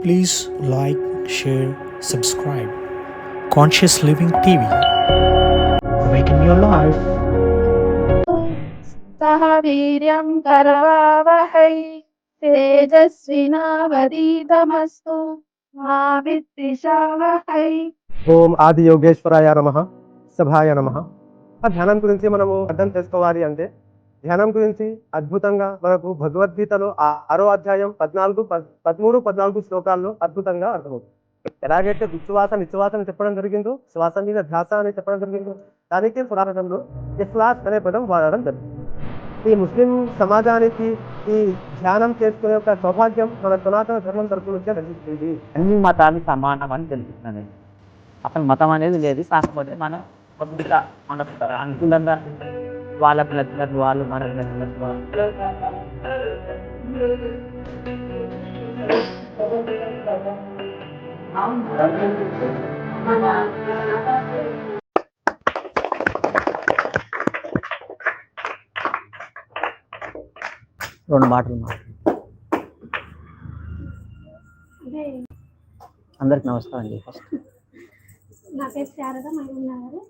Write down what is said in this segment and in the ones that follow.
Please like, share, subscribe. Conscious Living TV. Awaken your life. सह वीर्यं करवावहै तेजस्विनावधीतमस्तु मा विद्विषावहै. ఓం ఆది యోగేశ్వరాయ నమః సభాయ నమః. ధ్యానం గురించి మనము అర్థం చేసుకోవాలి అంటే ధ్యానం గురించి అద్భుతంగా మనకు భగవద్గీతలో 6వ అధ్యాయం 13-14 శ్లోకాల్లో అద్భుతంగా అర్థమవుతుంది. ఎలాగైతే విశ్వాస నిశ్వాస అని చెప్పడం జరిగిందో, శ్వాస మీద ధ్యాస అని చెప్పడం జరిగిందో, దానికి పురాణంలో ఇస్లాస్ అనే పదం వాడడం జరిగింది. ఈ ముస్లిం సమాజానికి ఈ ధ్యానం చేసుకునే ఒక సౌభాగ్యం మన సనాతన ధర్మం తరపు నుంచే లభిస్తుంది. అన్ని మతాలు సమానం అని తెలుస్తున్నాను. అసలు మతం అనేది లేదు. కాకపోతే మనం కొద్దిగా మన అనుకూలంగా వాళ్ళకి నచ్చినట్టు వాళ్ళు, మనకు నచ్చినట్టు వాళ్ళు. రెండు మాటలు అందరికి నమస్కారం అండి. ఫస్ట్ నా పేరు శారద మైమూనా గారు.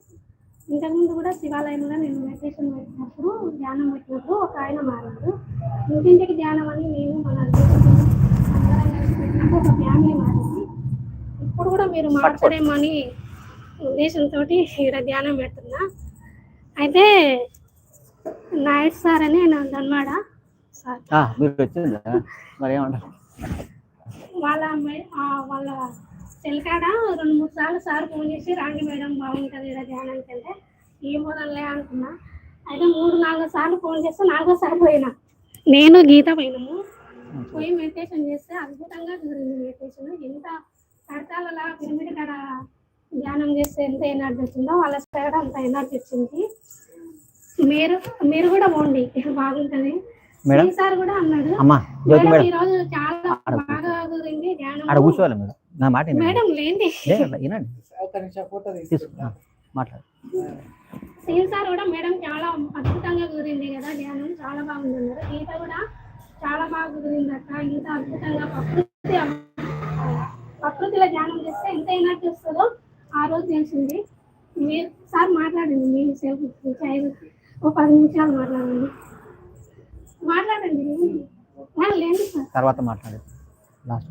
ఇంతకుముందు కూడా శివాలయంలో నేను మెడిటేషన్ పెట్టినప్పుడు, ధ్యానం పెట్టినప్పుడు ఒక ఆయన మారారు. ఇంటింటికి ధ్యానం అని నేను మన అందరం కలిసి పెట్టినప్పుడు ఒక ఫ్యామిలీ మారింది. ఇప్పుడు కూడా మీరు మాట్లాడేమో అని ఉద్దేశంతో ఇక్కడ ధ్యానం పెడుతున్నా. అయితే నాయుడు సార్ అని నా ధన్వాడ సార్ మీరు వచ్చిందా మరి ఏమంటారు? వాళ్ళ సెల్కాడ 2-3 సార్లు సార్ ఫోన్ చేసి రాండి మేడం బాగుంటుంది ఇక్కడ ధ్యానానికి అంటే ఏమోదలే అనుకున్నా. అయితే 3-4 సార్లు ఫోన్ చేస్తే 4వ సారి పోయినా. నేను గీత పోయినాము. పోయి మెడిటేషన్ చేస్తే అద్భుతంగా కుదిరింది మెడిటేషన్. ఎంత కడతాల పిరమిడ్ కాడ ధ్యానం చేస్తే ఎంత ఎనర్జీ వచ్చిందో వాళ్ళ సైడ్ అంత ఎనర్జీ వచ్చింది. మీరు కూడా పోండి బాగుంటుంది. సార్ కూడా అన్నాడు ఈ రోజు చాలా బాగా కుదిరింది ధ్యానం. మేడం లేండి సీల్ సార్ కూడా మేడం చాలా అద్భుతంగా కుదిరింది కదా ధ్యానం, చాలా బాగుంది అన్నారు. గీత కూడా చాలా బాగా కుదిరింది అక్క. ఇంత అద్భుతంగా ప్రకృతిలో ధ్యానం చేస్తే ఎంత ఎనర్జీ వస్తుందో ఆ రోజు తెలిసింది. మీరు సార్ మాట్లాడండి, మీరు సెల్ఫ్ 10 నిమిషాలు మాట్లాడండి లేండి సార్, తర్వాత మాట్లాడండి. లాస్ట్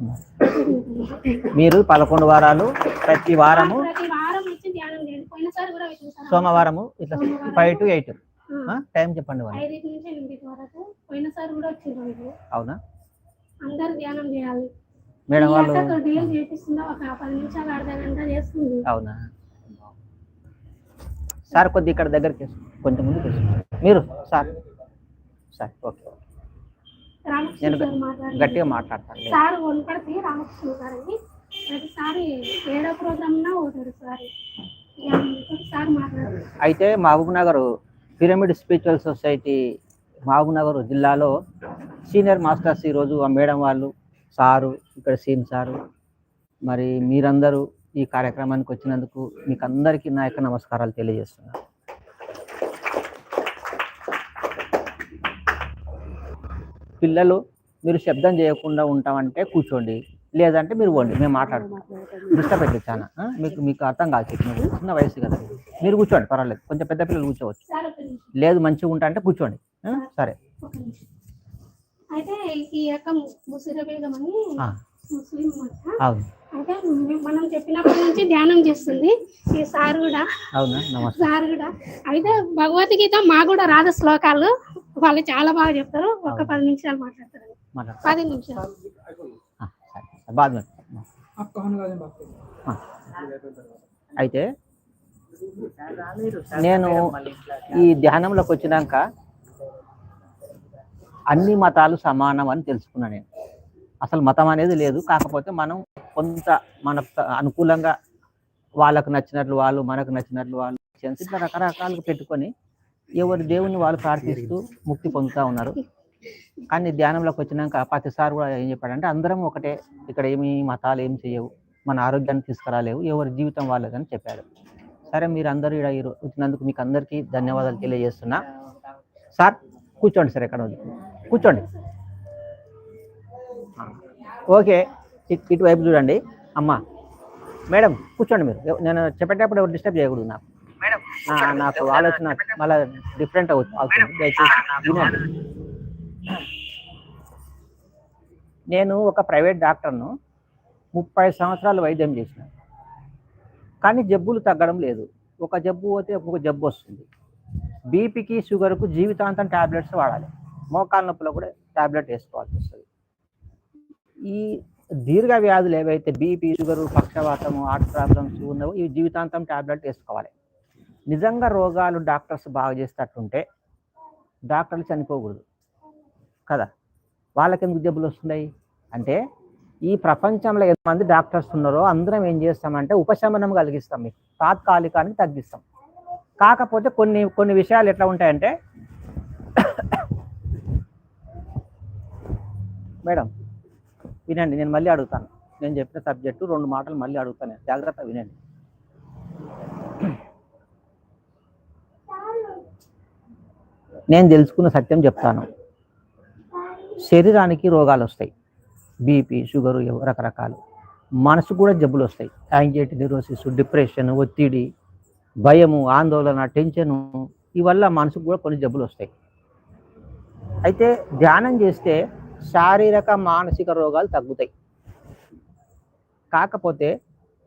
మీరు 11 వారాలు ప్రతి వారం వచ్చి ధ్యానం చేయండి. పోయినసారి కూడా సోమవారము ఇట్లా 5 to 8 టైం చెప్పండి. 5 నుంచి 8 వరకు పోయినసారి కూడా వచ్చి అవునా? అందరు ధ్యానం చేయాలి మేడం. వాళ్ళు డీల్ చేపిస్తుందా ఒక 10 నిమిషాలు అర్ధ గంట చేస్తుంది. అవునా సార్? కొద్ది ఇక్కడ దగ్గరికి కొంచెం ముందు మీరు సార్ ఓకే నేను గట్టిగా మాట్లాడతాను. సార్ వనపడితే రామకృష్ణ సార్ అని ప్రతిసారి 7వ ప్రోగ్రామ్ పోతారు సార్. మాట్లాడారు. అయితే Mahabubnagar pyramid spiritual society Mahabubnagar జిల్లాలో సీనియర్ మాస్టర్స్ ఈరోజు ఆ మేడం వాళ్ళు, సారు, ఇక్కడ సీన్ సారు, మరి మీరందరూ ఈ కార్యక్రమానికి వచ్చినందుకు మీకు అందరికీ నా యొక్క నమస్కారాలు తెలియజేస్తున్నాను. పిల్లలు మీరు శబ్దం చేయకుండా ఉంటామంటే కూర్చోండి, లేదంటే మీరు పోండి, మేము మాట్లాడుకుంటాం. డిస్టర్బ్ అయితే చాలా మీకు అర్థం కాదు. చిన్న వయసు కదా, మీరు కూర్చోండి పర్వాలేదు. కొంచెం పెద్ద పిల్లలు కూర్చోవచ్చు. లేదు మంచిగా ఉంటా అంటే కూర్చోండి. సరే. అయితే ఈ యొక్క ముసిర బేగం అని ముస్లిం అవును. అయితే మనం చెప్పినప్పటి నుంచి ధ్యానం చేస్తుంది ఈ సార్ కూడా. అవునా? సార్ కూడా. అయితే భగవద్గీత మా కూడా రాదు శ్లోకాలు, వాళ్ళు చాలా బాగా చెప్తారు. ఒక 10 నిమిషాలు మాట్లాడతారు. 10 నిమిషాలు అయితే నేను ఈ ధ్యానంలోకి వచ్చినాక అన్ని మతాలు సమానం అని తెలుసుకున్నాను. నేను అసలు మతం అనేది లేదు. కాకపోతే మనం కొంత మనకు అనుకూలంగా వాళ్ళకు నచ్చినట్లు వాళ్ళు, మనకు నచ్చినట్లు వాళ్ళు, ఇట్లా రకరకాలుగా పెట్టుకొని ఎవరి దేవుని వాళ్ళు ప్రార్థిస్తూ ముక్తి పొందుతూ ఉన్నారు. కానీ ధ్యానంలోకి వచ్చినాక ప్రతిసారి కూడా ఏం చెప్పాడంటే అందరం ఒకటే, ఇక్కడ ఏమి మతాలు ఏం చేయవు, మన ఆరోగ్యాన్ని తీసుకురాలేవు, ఎవరి జీవితం వాళ్ళదని చెప్పాడు. సరే, మీరు అందరూ ఇక్కడ వచ్చినందుకు మీకు అందరికీ ధన్యవాదాలు తెలియజేస్తున్నా. సార్ కూర్చోండి సార్, ఎక్కడ కూర్చోండి. ఓకే, ఇటువైపు చూడండి. అమ్మ మేడం కూర్చోండి. మీరు నేను చెప్పేటప్పుడు ఎవరు డిస్టర్బ్ చేయకూడదు. నాకు ఆలోచన మళ్ళీ డిఫరెంట్ అవుతుంది. దయచేసి వినండి. నేను ఒక ప్రైవేట్ డాక్టర్ను 30 సంవత్సరాలు వైద్యం చేసిన, కానీ జబ్బులు తగ్గడం లేదు. ఒక జబ్బు పోతే ఒక్కొక్క జబ్బు వస్తుంది. బీపీకి షుగర్కు జీవితాంతం ట్యాబ్లెట్స్ వాడాలి. మోకాళ్ళ నొప్పులో కూడా ట్యాబ్లెట్ వేసుకోవాల్సి వస్తుంది. ఈ దీర్ఘ వ్యాధులు ఏవైతే బీపీ, షుగరు, పక్షవాతము, హార్ట్ ప్రాబ్లమ్స్ ఉన్నవో ఇవి జీవితాంతం ట్యాబ్లెట్ వేసుకోవాలి. నిజంగా రోగాలు డాక్టర్స్ బాగా చేసేటట్టుంటే డాక్టర్లు చనిపోకూడదు కదా. వాళ్ళకి ఎందుకు జబ్బులు వస్తున్నాయి అంటే, ఈ ప్రపంచంలో ఎంతమంది డాక్టర్స్ ఉన్నారో అందరం ఏం చేస్తామంటే ఉపశమనం కలిగిస్తాం, మీకు తాత్కాలికానికి తగ్గిస్తాం. కాకపోతే కొన్ని విషయాలు ఎట్లా ఉంటాయంటే, మేడం వినండి, నేను మళ్ళీ అడుగుతాను. నేను చెప్పిన సబ్జెక్టు 2 మాటలు మళ్ళీ అడుగుతాను, జాగ్రత్త వినండి. నేను తెలుసుకున్న సత్యం చెప్తాను. శరీరానికి రోగాలు వస్తాయి, బీపీ, షుగరు, రకరకాలు. మనసు కూడా జబ్బులు వస్తాయి, యాంగ్జైటీ, న్యూరోసిస్, డిప్రెషన్, ఒత్తిడి, భయము, ఆందోళన, టెన్షను. ఇవల్ల మనసుకు కూడా కొన్ని జబ్బులు వస్తాయి. అయితే ధ్యానం చేస్తే శారీరక మానసిక రోగాలు తగ్గుతాయి. కాకపోతే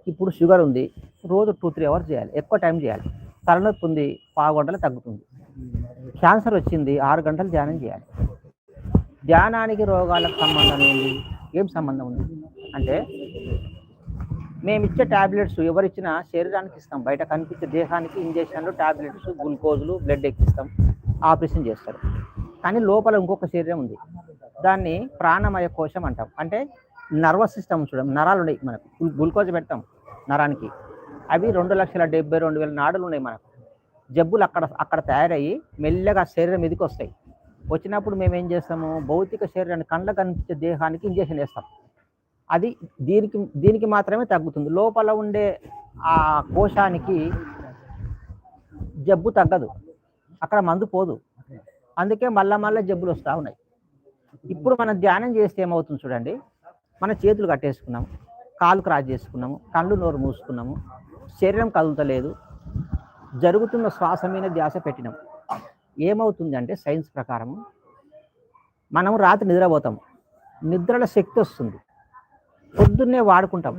ఇప్పుడు షుగర్ ఉంది, రోజు 2-3 అవర్స్ చేయాలి, ఎక్కువ టైం చేయాలి. తలనొప్పి ఉంది, 1/2 గంటలో తగ్గుతుంది. క్యాన్సర్ వచ్చింది, 6 గంటలు ధ్యానం చేయాలి. ధ్యానానికి రోగాలకు సంబంధం ఏంటి? ఏం సంబంధం ఉంది అంటే, మేము ఇచ్చే ట్యాబ్లెట్స్ ఎవరిచ్చినా శరీరానికి ఇస్తాం, బయట కనిపించే దేహానికి ఇంజక్షన్లు, ట్యాబ్లెట్స్, గ్లూకోజులు, బ్లడ్ ఎక్కిస్తాం, ఆపరేషన్ చేస్తారు. కానీ లోపల ఇంకొక శరీరం ఉంది, దాన్ని ప్రాణమయ కోశం అంటాం. అంటే నర్వస్ సిస్టమ్ చూడండి, నరాలు ఉన్నాయి మనకు, గ్లూకోజ్ పెడతాం నరానికి, అవి 2,72,000 నాడులు ఉన్నాయి మనకు. జబ్బులు అక్కడ తయారయ్యి మెల్లగా శరీరం మీదకి వస్తాయి. వచ్చినప్పుడు మేము ఏం చేస్తాము, భౌతిక శరీరాన్ని, కళ్ళకు కనిపించే దేహానికి ఇంజక్షన్ వేస్తాం. అది దీనికి మాత్రమే తగ్గుతుంది. లోపల ఉండే ఆ కోశానికి జబ్బు తగ్గదు, అక్కడ మందు పోదు. అందుకే మళ్ళా జబ్బులు వస్తూ ఉన్నాయి. ఇప్పుడు మనం ధ్యానం చేస్తే ఏమవుతుంది చూడండి, మన చేతులు కట్టేసుకున్నాము, కాలు క్రాస్ చేసుకున్నాము, కళ్ళు నోరు మూసుకున్నాము, శరీరం కదులుతలేదు, జరుగుతున్న శ్వాస మీద ధ్యాస పెట్టినాం. ఏమవుతుంది అంటే, సైన్స్ ప్రకారం మనం రాత్రి నిద్రపోతాం, నిద్రల శక్తి వస్తుంది, పొద్దున్నే వాడుకుంటాం.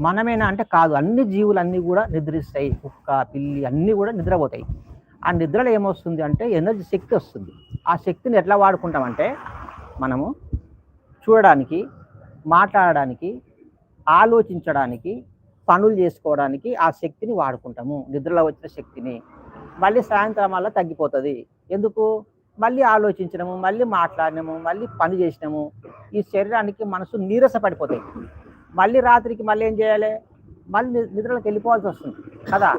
మనమేనా అంటే కాదు, అన్ని జీవులన్నీ కూడా నిద్రిస్తాయి, కుక్క, పిల్లి అన్నీ కూడా నిద్రపోతాయి. ఆ నిద్రలో ఏమొస్తుంది అంటే ఎనర్జీ, శక్తి వస్తుంది. ఆ శక్తిని ఎట్లా వాడుకుంటామంటే, మనము చూడడానికి, మాట్లాడడానికి, ఆలోచించడానికి, పనులు చేసుకోవడానికి ఆ శక్తిని వాడుకుంటాము, నిద్రలో వచ్చిన శక్తిని. మళ్ళీ సాయంత్రం వల్ల తగ్గిపోతుంది. ఎందుకు? మళ్ళీ ఆలోచించడము, మళ్ళీ మాట్లాడినము, మళ్ళీ పని చేసినాము, ఈ శరీరానికి మనసు నీరస పడిపోతాయి. మళ్ళీ రాత్రికి మళ్ళీ ఏం చేయాలి, మళ్ళీ నిద్రలకు వెళ్ళిపోవాల్సి వస్తుంది కదా.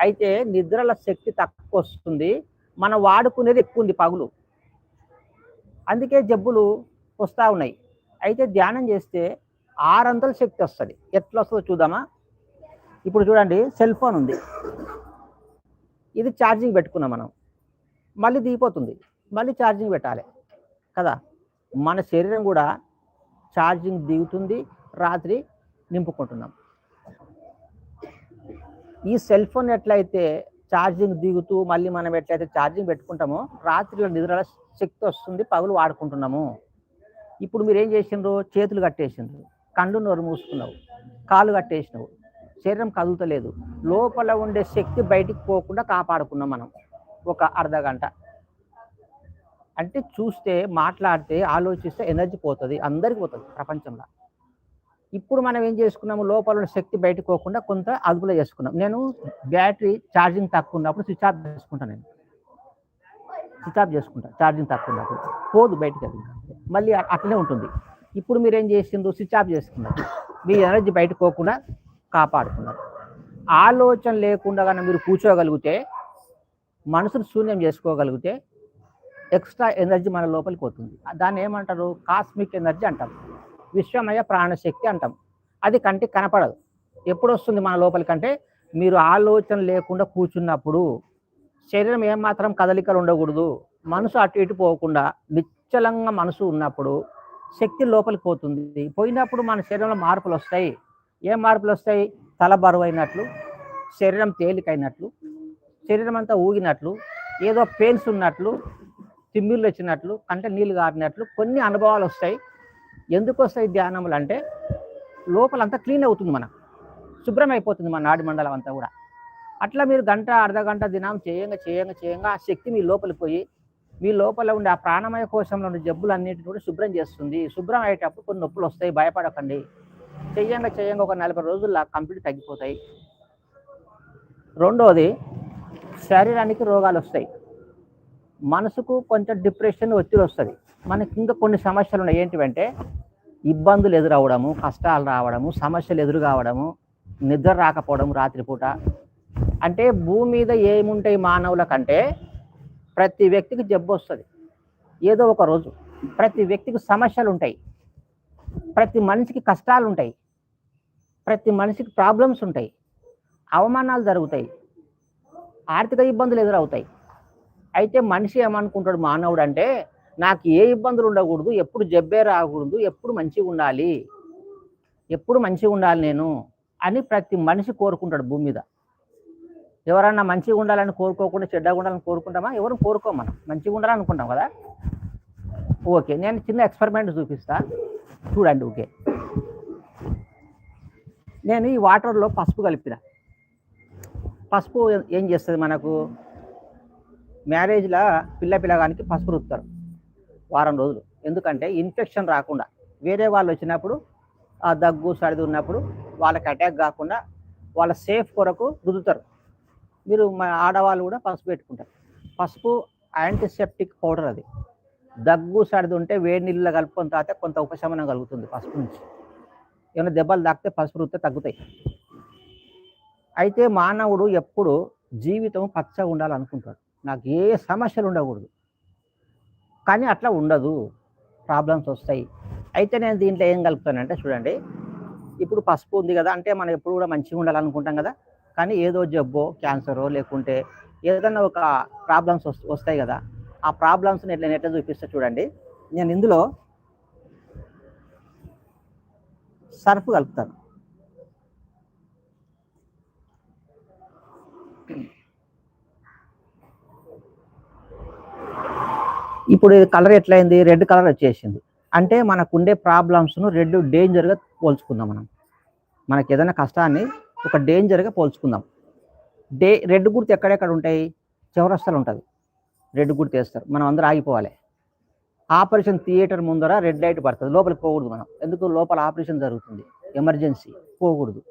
అయితే నిద్రల శక్తి తక్కువ వస్తుంది, మనం వాడుకునేది ఎక్కువ ఉంది పగులు, అందుకే జబ్బులు వస్తూ ఉన్నాయి. అయితే ధ్యానం చేస్తే 600 శక్తి వస్తుంది. ఎట్లా వస్తుందో చూద్దామా? ఇప్పుడు చూడండి, సెల్ ఫోన్ ఉంది, ఇది ఛార్జింగ్ పెట్టుకున్నాం మనం, మళ్ళీ దిగిపోతుంది, మళ్ళీ ఛార్జింగ్ పెట్టాలి కదా. మన శరీరం కూడా ఛార్జింగ్ దిగుతుంది, రాత్రి నింపుకుంటున్నాం. ఈ సెల్ ఫోన్ ఎట్లయితే ఛార్జింగ్ దిగుతూ మళ్ళీ మనం ఎట్లయితే ఛార్జింగ్ పెట్టుకుంటామో, రాత్రిలో నిద్రలో శక్తి వస్తుంది, పగులు వాడుకుంటున్నాము. ఇప్పుడు మీరు ఏం చేసిండ్రు, చేతులు కట్టేసిండ్రు, కళ్ళు నోరు మూసుకున్నావు, కాలు కట్టేసినావు, శరీరం కదులుతలేదు, లోపల ఉండే శక్తి బయటికి పోకుండా కాపాడుకున్నాం మనం ఒక అర్ధగంట. అంటే చూస్తే, మాట్లాడితే, ఆలోచిస్తే ఎనర్జీ పోతుంది, అందరికి పోతుంది ప్రపంచంలో. ఇప్పుడు మనం ఏం చేసుకున్నాము, లోపల ఉన్న శక్తి బయటకు పోకుండా కొంత అదుపులో చేసుకున్నాం. నేను బ్యాటరీ ఛార్జింగ్ తక్కువ ఉన్నప్పుడు స్విచ్ ఆఫ్ చేసుకుంటాను, నేను స్విచ్ ఆఫ్ చేసుకుంటాను. ఛార్జింగ్ తక్కువ ఉన్నప్పుడు పోదు బయటకు, అది మళ్ళీ అట్లనే ఉంటుంది. ఇప్పుడు మీరు ఏం చేసిండ్రు, స్విచ్ ఆఫ్ చేసుకున్నారు, మీ ఎనర్జీ బయటకు పోకుండా కాపాడుకున్నారు. ఆలోచన లేకుండా కానీ మీరు కూర్చోగలిగితే, మనసును శూన్యం చేసుకోగలిగితే ఎక్స్ట్రా ఎనర్జీ మన లోపలికి పోతుంది. దాన్ని ఏమంటారు, కాస్మిక్ ఎనర్జీ అంటాం, విశ్వమయ ప్రాణశక్తి అంటాం. అది కంటికి కనపడదు. ఎప్పుడు వస్తుంది మన లోపలికంటే, మీరు ఆలోచన లేకుండా కూర్చున్నప్పుడు, శరీరం ఏమాత్రం కదలికలు ఉండకూడదు, మనసు అటు ఇటు పోకుండా నిశ్చలంగా మనసు ఉన్నప్పుడు, శక్తి లోపలికి పోతుంది. పోయినప్పుడు మన శరీరంలో మార్పులు వస్తాయి. ఏం మార్పులు వస్తాయి? తల బరువు అయినట్లు, శరీరం తేలికైనట్లు, శరీరం అంతా ఊగినట్లు, ఏదో పెయిన్స్ ఉన్నట్లు, తిమ్మిర్లు వచ్చినట్లు, కంటే నీళ్ళు గారినట్లు కొన్ని అనుభవాలు వస్తాయి. ఎందుకు వస్తాయి ధ్యానములు అంటే లోపలంతా క్లీన్ అవుతుంది, మనకు శుభ్రం అయిపోతుంది మన నాడి మండలం అంతా కూడా. అట్లా మీరు గంట అర్ధగంట దినం చేయంగా ఆ శక్తి మీ లోపలికి పోయి మీ లోపల ఉండే ఆ ప్రాణమయ కోశంలో ఉండే జబ్బులు అన్నిటిని కూడా శుభ్రం చేస్తుంది. శుభ్రం అయ్యేటప్పుడు కొన్ని నొప్పులు వస్తాయి, భయపడకండి. చేయంగా ఒక 40 రోజుల్లో కంప్లీట్ తగ్గిపోతాయి. రెండోది, శరీరానికి రోగాలు వస్తాయి, మనసుకు కొంచెం డిప్రెషన్ ఒత్తిడి వస్తుంది. మనకి ఇంకా కొన్ని సమస్యలు ఉన్నాయి. ఏంటివంటే ఇబ్బందులు ఎదురవడము, కష్టాలు రావడము, సమస్యలు ఎదురు కావడము, నిద్ర రాకపోవడం రాత్రిపూట. అంటే భూమి మీద ఏముంటాయి మానవుల కంటే ప్రతి వ్యక్తికి జబ్బు వస్తుంది ఏదో ఒక రోజు. ప్రతి వ్యక్తికి సమస్యలు ఉంటాయి, ప్రతి మనిషికి కష్టాలు ఉంటాయి, ప్రతి మనిషికి ప్రాబ్లమ్స్ ఉంటాయి, అవమానాలు జరుగుతాయి, ఆర్థిక ఇబ్బందులు ఎదురవుతాయి. అయితే మనిషి ఏమనుకుంటాడు మానవుడు అంటే నాకు ఏ ఇబ్బందులు ఉండకూడదు, ఎప్పుడు జబ్బే రాకూడదు, ఎప్పుడు మంచిగా ఉండాలి, ఎప్పుడు మంచిగా ఉండాలి నేను అని ప్రతి మనిషి కోరుకుంటాడు భూమి మీద. ఎవరన్నా మంచిగా ఉండాలని కోరుకోకుండా చెడ్డగా ఉండాలని కోరుకుంటామా? ఎవరు కోరుకోం, మనం మంచిగా ఉండాలనుకుంటాం కదా. ఓకే, నేను చిన్న ఎక్స్పెరిమెంట్ చూపిస్తా చూడండి. ఓకే, నేను ఈ వాటర్లో పసుపు కలిపిన. పసుపు ఏం చేస్తుంది మనకు? మ్యారేజ్లో పిల్లగానికి పసుపు రుస్తారు వారం రోజులు. ఎందుకంటే ఇన్ఫెక్షన్ రాకుండా, వేరే వాళ్ళు వచ్చినప్పుడు ఆ దగ్గు సర్ది ఉన్నప్పుడు వాళ్ళకి అటాక్ కాకుండా వాళ్ళ సేఫ్ కొరకు రుద్దుతారు. మీరు మా ఆడవాళ్ళు కూడా పసుపు పెట్టుకుంటారు. పసుపు యాంటీసెప్టిక్ పౌడర్. అది దగ్గు సర్ది ఉంటే వేడి నీళ్ళలో కలుపుకొని తాగితే కొంత ఉపశమనం కలుగుతుంది పసుపు నుంచి. ఏమైనా దెబ్బలు తాకితే పసుపు రుద్దితే తగ్గుతాయి. అయితే మానవుడు ఎప్పుడు జీవితం పచ్చగా ఉండాలనుకుంటాడు, నాకు ఏ సమస్యలు ఉండకూడదు. కానీ అట్లా ఉండదు, ప్రాబ్లమ్స్ వస్తాయి. అయితే నేను దీంట్లో ఏం కలుపుతానంటే చూడండి, ఇప్పుడు పసుపు ఉంది కదా అంటే మనం ఎప్పుడు కూడా మంచిగా ఉండాలనుకుంటాం కదా. కానీ ఏదో జబ్బో, క్యాన్సరో లేకుంటే ఏదైనా ఒక ప్రాబ్లమ్స్ వస్తాయి కదా. ఆ ప్రాబ్లమ్స్ని నేను ఎట్లా చూపిస్తా చూడండి. నేను ఇందులో సర్ఫ్ కలుపుతాను. ఇప్పుడు కలర్ ఎట్లయింది? రెడ్ కలర్ వచ్చేసింది. అంటే మనకుండే ప్రాబ్లమ్స్ను రెడ్ డేంజర్గా పోల్చుకుందాం. మనకి ఏదైనా కష్టాన్ని ఒక డేంజర్గా పోల్చుకుందాం. రెడ్ గుర్తు ఎక్కడెక్కడ ఉంటాయి? చౌరస్తాలు ఉంటుంది, రెడ్ గుర్తు వేస్తారు. మనం అందరూ ఆగిపోవాలి. ఆపరేషన్ థియేటర్ ముందర రెడ్ లైట్ పడుతుంది, లోపలికి పోకూడదు మనం. ఎందుకు? లోపల ఆపరేషన్ జరుగుతుంది, ఎమర్జెన్సీ, పోకూడదు.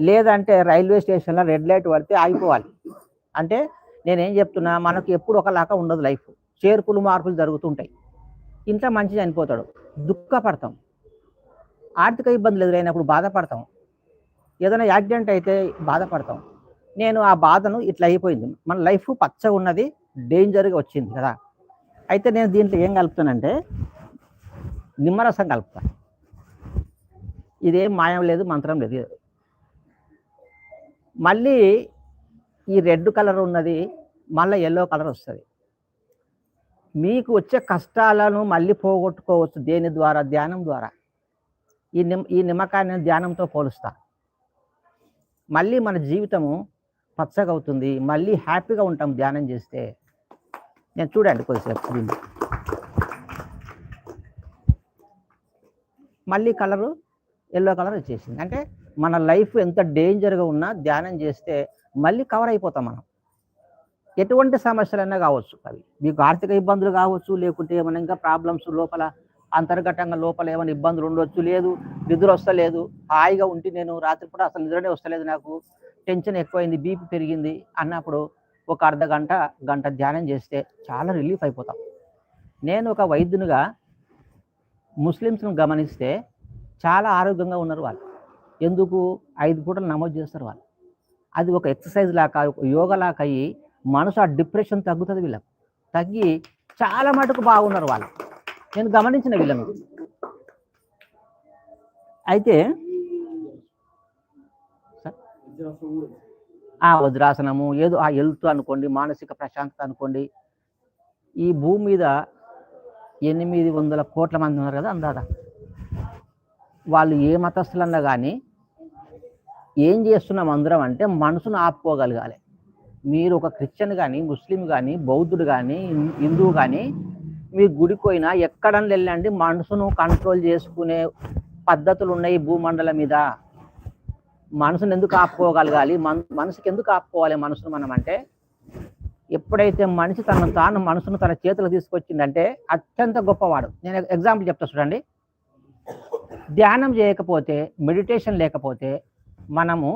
లేదంటే రైల్వే స్టేషన్లో రెడ్ లైట్ పడితే ఆగిపోవాలి. అంటే నేనేం చెప్తున్నా, మనకు ఎప్పుడు ఒకలాగా ఉండదు లైఫ్, చేర్పులు మార్పులు జరుగుతుంటాయి. ఇంట్లో మంచి చనిపోతాడు, దుఃఖపడతాం. ఆర్థిక ఇబ్బందులు ఎదురైనప్పుడు బాధపడతాం. ఏదైనా యాక్సిడెంట్ అయితే బాధపడతాం. నేను ఆ బాధను ఇట్లా అయిపోయింది, మన లైఫ్ పచ్చగా ఉన్నది, డేంజర్గా వచ్చింది కదా. అయితే నేను దీంట్లో ఏం కలుపుతానంటే నిమ్మరసం కలుపుతాను. ఇదేం మాయం లేదు, మంత్రం లేదు. మళ్ళీ ఈ రెడ్ కలర్ ఉన్నది మళ్ళీ ఎల్లో కలర్ వస్తుంది. మీకు వచ్చే కష్టాలను మళ్ళీ పోగొట్టుకోవచ్చు. దేని ద్వారా? ధ్యానం ద్వారా. ఈ నిమ్మకాయని ధ్యానంతో పోలుస్తా. మళ్ళీ మన జీవితము పచ్చగా అవుతుంది, మళ్ళీ హ్యాపీగా ఉంటాం ధ్యానం చేస్తే. నేను చూడండి కొద్దిసేపు దీన్ని. మళ్ళీ కలరు ఎల్లో కలర్ వచ్చేసింది. అంటే మన లైఫ్ ఎంత డేంజర్గా ఉన్నా ధ్యానం చేస్తే మళ్ళీ కవర్ అయిపోతాం మనం. ఎటువంటి సమస్యలైనా కావచ్చు, అవి మీకు ఆర్థిక ఇబ్బందులు కావచ్చు, లేకుంటే ఏమైనా ఇంకా ప్రాబ్లమ్స్ లోపల అంతర్గతంగా లోపల ఏమైనా ఇబ్బందులు ఉండవచ్చు. లేదు నిద్ర వస్తలేదు, హాయిగా ఉంటే నేను రాత్రిపూట అసలు నిద్రనే వస్తలేదు, నాకు టెన్షన్ ఎక్కువైంది, బీపీ పెరిగింది అన్నప్పుడు ఒక గంట ధ్యానం చేస్తే చాలా రిలీఫ్ అయిపోతాం. నేను ఒక వైద్యునిగా ముస్లిమ్స్ను గమనిస్తే చాలా ఆరోగ్యంగా ఉన్నారు వాళ్ళు. ఎందుకు? 5 పూటలు నమోదు చేస్తారు వాళ్ళు. అది ఒక ఎక్సర్సైజ్ లాగా, ఒక యోగా లాగా అయ్యి మనసు ఆ డిప్రెషన్ తగ్గుతుంది వీళ్ళకు. తగ్గి చాలా మటుకు బాగున్నారు వాళ్ళు, నేను గమనించిన వీళ్ళను. అయితే ఆ వజ్రాసనము ఏదో ఆ హెల్త్ అనుకోండి, మానసిక ప్రశాంతత అనుకోండి. ఈ భూమి మీద 800 కోట్ల మంది ఉన్నారు కదా అందాదా. వాళ్ళు ఏ మతస్థులన్నా కానీ ఏం చేస్తున్నాం అందరం అంటే మనసును ఆపుకోగలగాలి. మీరు ఒక క్రిస్టియన్ కానీ, ముస్లిం కానీ, బౌద్ధుడు కానీ, హిందువు కానీ మీరు గుడికి పోయినా ఎక్కడన్నా వెళ్ళండి, మనసును కంట్రోల్ చేసుకునే పద్ధతులు ఉన్నాయి భూమండలం మీద. మనసును ఎందుకు ఆపుకోగలగాలి? మనసుకి ఎందుకు ఆపుకోవాలి మనసును మనం అంటే, ఎప్పుడైతే మనిషి తాను మనసును తన చేతులకు తీసుకొచ్చిందంటే అత్యంత గొప్పవాడు. నేను ఎగ్జాంపుల్ చెప్తా చూడండి. ధ్యానం చేయకపోతే, మెడిటేషన్ లేకపోతే మనము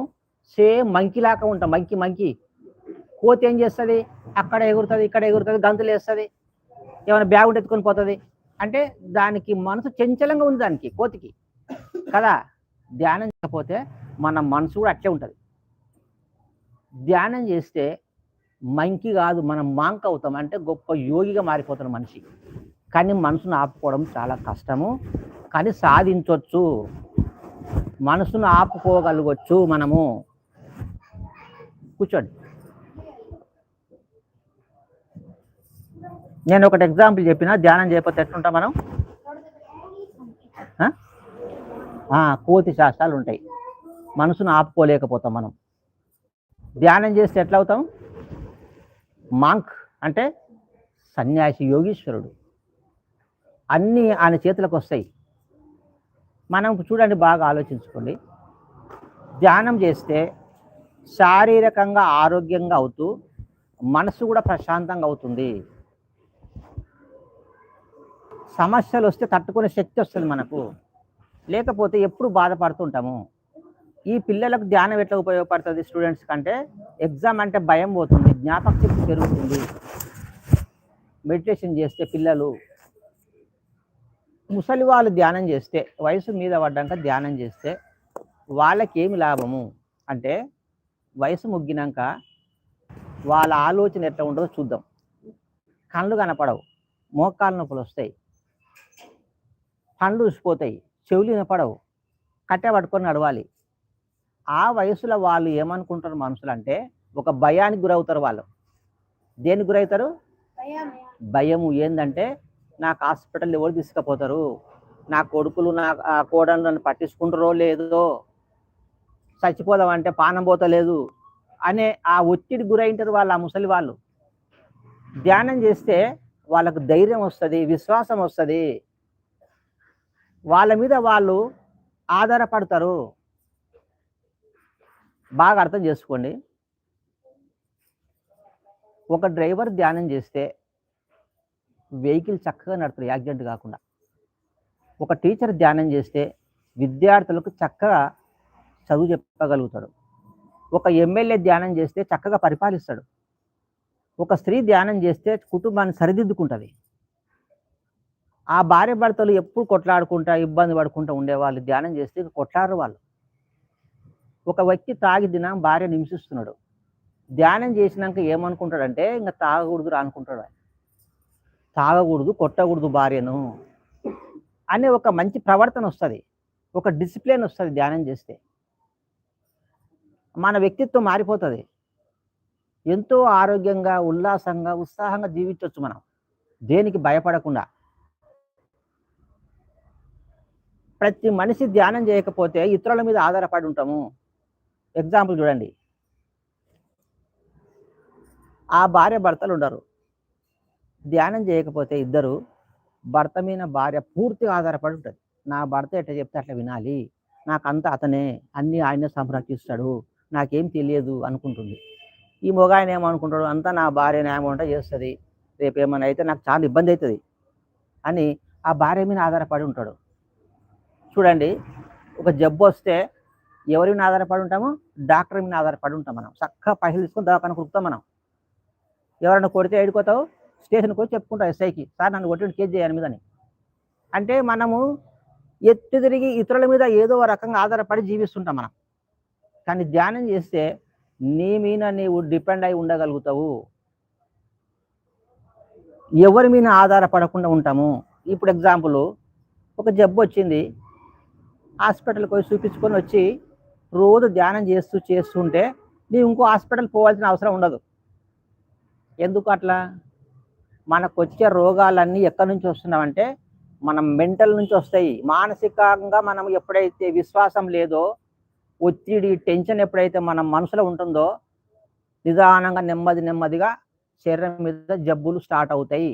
సేమ్ మంకీలాగా ఉంటాం. మంకీ కోతి ఏం చేస్తుంది? అక్కడ ఎగురుతుంది, ఇక్కడ ఎగురుతుంది, గంతులు వేస్తుంది, ఏమైనా బ్యాగ్ ఉంటే ఎత్తుకొని పోతుంది. అంటే దానికి మనసు చంచలంగా ఉంది, దానికి కోతికి కదా. ధ్యానం చేయకపోతే మన మనసు కూడా అట్లే ఉంటుంది. ధ్యానం చేస్తే మంకీ కాదు, మనం మాంక్ అవుతాం, అంటే గొప్ప యోగిగా మారిపోతాం మనిషి. కానీ మనసును ఆపుకోవడం చాలా కష్టము, కానీ సాధించవచ్చు. మనసును ఆపుకోగలగచ్చు మనము. కూర్చోండి. నేను ఒకటి ఎగ్జాంపుల్ చెప్పిన, ధ్యానం చేయకపోతే ఎట్లుంటాం మనం? కోతి శాస్త్రాలు ఉంటాయి. మనసును ఆపుకోలేకపోతాం మనం. ధ్యానం చేస్తే ఎట్లా అవుతాం? మాంక్ అంటే సన్యాసి, యోగీశ్వరుడు. అన్నీ ఆయన చేతులకు వస్తాయి. మనం చూడండి, బాగా ఆలోచించుకోండి. ధ్యానం చేస్తే శారీరకంగా ఆరోగ్యంగా అవుతూ మనసు కూడా ప్రశాంతంగా అవుతుంది. సమస్యలు వస్తే తట్టుకునే శక్తి వస్తుంది మనకు. లేకపోతే ఎప్పుడు బాధపడుతుంటాము. ఈ పిల్లలకు ధ్యానం ఎట్లా ఉపయోగపడుతుంది స్టూడెంట్స్ కంటే, ఎగ్జామ్ అంటే భయం పోతుంది, జ్ఞాపక శక్తి పెరుగుతుంది. మెడిటేషన్ చేస్తే పిల్లలు, ముసలి వాళ్ళు ధ్యానం చేస్తే, వయసు మీద పడ్డాక ధ్యానం చేస్తే వాళ్ళకి ఏమి లాభము అంటే, వయసు ముగ్గినాక వాళ్ళ ఆలోచన ఎట్లా ఉండదో చూద్దాం. కళ్ళు కనపడవు, మోకాళ్ళ నొప్పులు వస్తాయి, పండ్లు ఊసిపోతాయి, చెవులు వినపడవు, కట్టె పట్టుకొని నడవాలి. ఆ వయసులో వాళ్ళు ఏమనుకుంటారు మనుషులు అంటే, ఒక భయానికి గురవుతారు వాళ్ళు. దేనికి గురవుతారు? భయము. ఏంటంటే, నాకు హాస్పిటల్ ఎవరు తీసుకుపోతారు, నా కొడుకులు నా కోడలు నన్ను పట్టించుకుంటారో లేదో, చచ్చిపోదామంటే పానం పోతలేదు అనే ఆ ఒత్తిడి గురైంటారు వాళ్ళు, ఆ ముసలి వాళ్ళు. ధ్యానం చేస్తే వాళ్ళకు ధైర్యం వస్తుంది, విశ్వాసం వస్తుంది, వాళ్ళ మీద వాళ్ళు ఆధారపడతారు. బాగా అర్థం చేసుకోండి. ఒక డ్రైవర్ ధ్యానం చేస్తే వెహికల్ చక్కగా నడుపుతారు, యాక్సిడెంట్ కాకుండా. ఒక టీచర్ ధ్యానం చేస్తే విద్యార్థులకు చక్కగా చదువు చెప్పగలుగుతాడు. ఒక ఎమ్మెల్యే ధ్యానం చేస్తే చక్కగా పరిపాలిస్తాడు. ఒక స్త్రీ ధ్యానం చేస్తే కుటుంబాన్ని సరిదిద్దుకుంటుంది. ఆ భార్య భర్తలు ఎప్పుడు కొట్లాడుకుంటా, ఇబ్బంది పడుకుంటూ ఉండేవాళ్ళు ధ్యానం చేస్తే కొట్లాడరు వాళ్ళు. ఒక వ్యక్తి తాగి దినం భార్యను హింసిస్తున్నాడు, ధ్యానం చేసినాక ఏమనుకుంటాడంటే, ఇంకా తాగకూడదు అనుకుంటాడు. తాగకూడదు, కొట్టకూడదు భార్యను అనే ఒక మంచి ప్రవర్తన వస్తుంది, ఒక డిసిప్లిన్ వస్తుంది ధ్యానం చేస్తే. మన వ్యక్తిత్వం మారిపోతుంది. ఎంతో ఆరోగ్యంగా, ఉల్లాసంగా, ఉత్సాహంగా జీవించవచ్చు మనం, దేనికి భయపడకుండా. ప్రతి మనిషి ధ్యానం చేయకపోతే ఇతరుల మీద ఆధారపడి ఉంటాము. ఎగ్జాంపుల్ చూడండి, ఆ భార్య భర్తలు ఉండరు, ధ్యానం చేయకపోతే ఇద్దరు, భర్త మీద భార్య పూర్తిగా ఆధారపడి ఉంటుంది. నా భర్త ఎట్లా చెప్తే అట్లా వినాలి, నాకంతా అతనే, అన్నీ ఆయనే సంరక్షిస్తాడు, నాకేం తెలియదు అనుకుంటుంది. ఈ మొగ ఆయన ఏమనుకుంటాడు, అంతా నా భార్య న్యాయమంట చేస్తుంది, రేపు ఏమైనా అయితే నాకు చాలా ఇబ్బంది అవుతుంది అని ఆ భార్య మీద ఆధారపడి ఉంటాడు. చూడండి, ఒక జబ్బు వస్తే ఎవరి మీద ఆధారపడి ఉంటాము? డాక్టర్ మీద ఆధారపడి ఉంటాం. మనం చక్కగా పైసలు తీసుకొని దవాఖాన కుడుతాం. మనం ఎవరైనా కొడితే ఏడుకోతావు, స్టేషన్కి వచ్చి చెప్పుకుంటావు ఎస్ఐకి, సార్ నన్ను కొట్టి కేసు చేయాలి మీదని. అంటే మనము ఎత్తు తిరిగి ఇతరుల మీద ఏదో రకంగా ఆధారపడి జీవిస్తుంటాం మనం. కానీ ధ్యానం చేస్తే నీ మీద నీవు డిపెండ్ అయి ఉండగలుగుతావు, ఎవరి మీద ఆధారపడకుండా ఉంటాము. ఇప్పుడు ఎగ్జాంపుల్, ఒక జబ్బు వచ్చింది, హాస్పిటల్కి పోయి చూపించుకొని వచ్చి రోజు ధ్యానం చేస్తుంటే నీవు ఇంకో హాస్పిటల్ పోవాల్సిన అవసరం ఉండదు. ఎందుకు అట్లా? మనకు వచ్చే రోగాలన్నీ ఎక్కడి నుంచి వస్తున్నామంటే మనం మెంటల్ నుంచి వస్తాయి. మానసికంగా మనం ఎప్పుడైతే విశ్వాసం లేదో, ఒత్తిడి టెన్షన్ ఎప్పుడైతే మన మనసులో ఉంటుందో నిదానంగా నెమ్మదిగా శరీరం మీద జబ్బులు స్టార్ట్ అవుతాయి.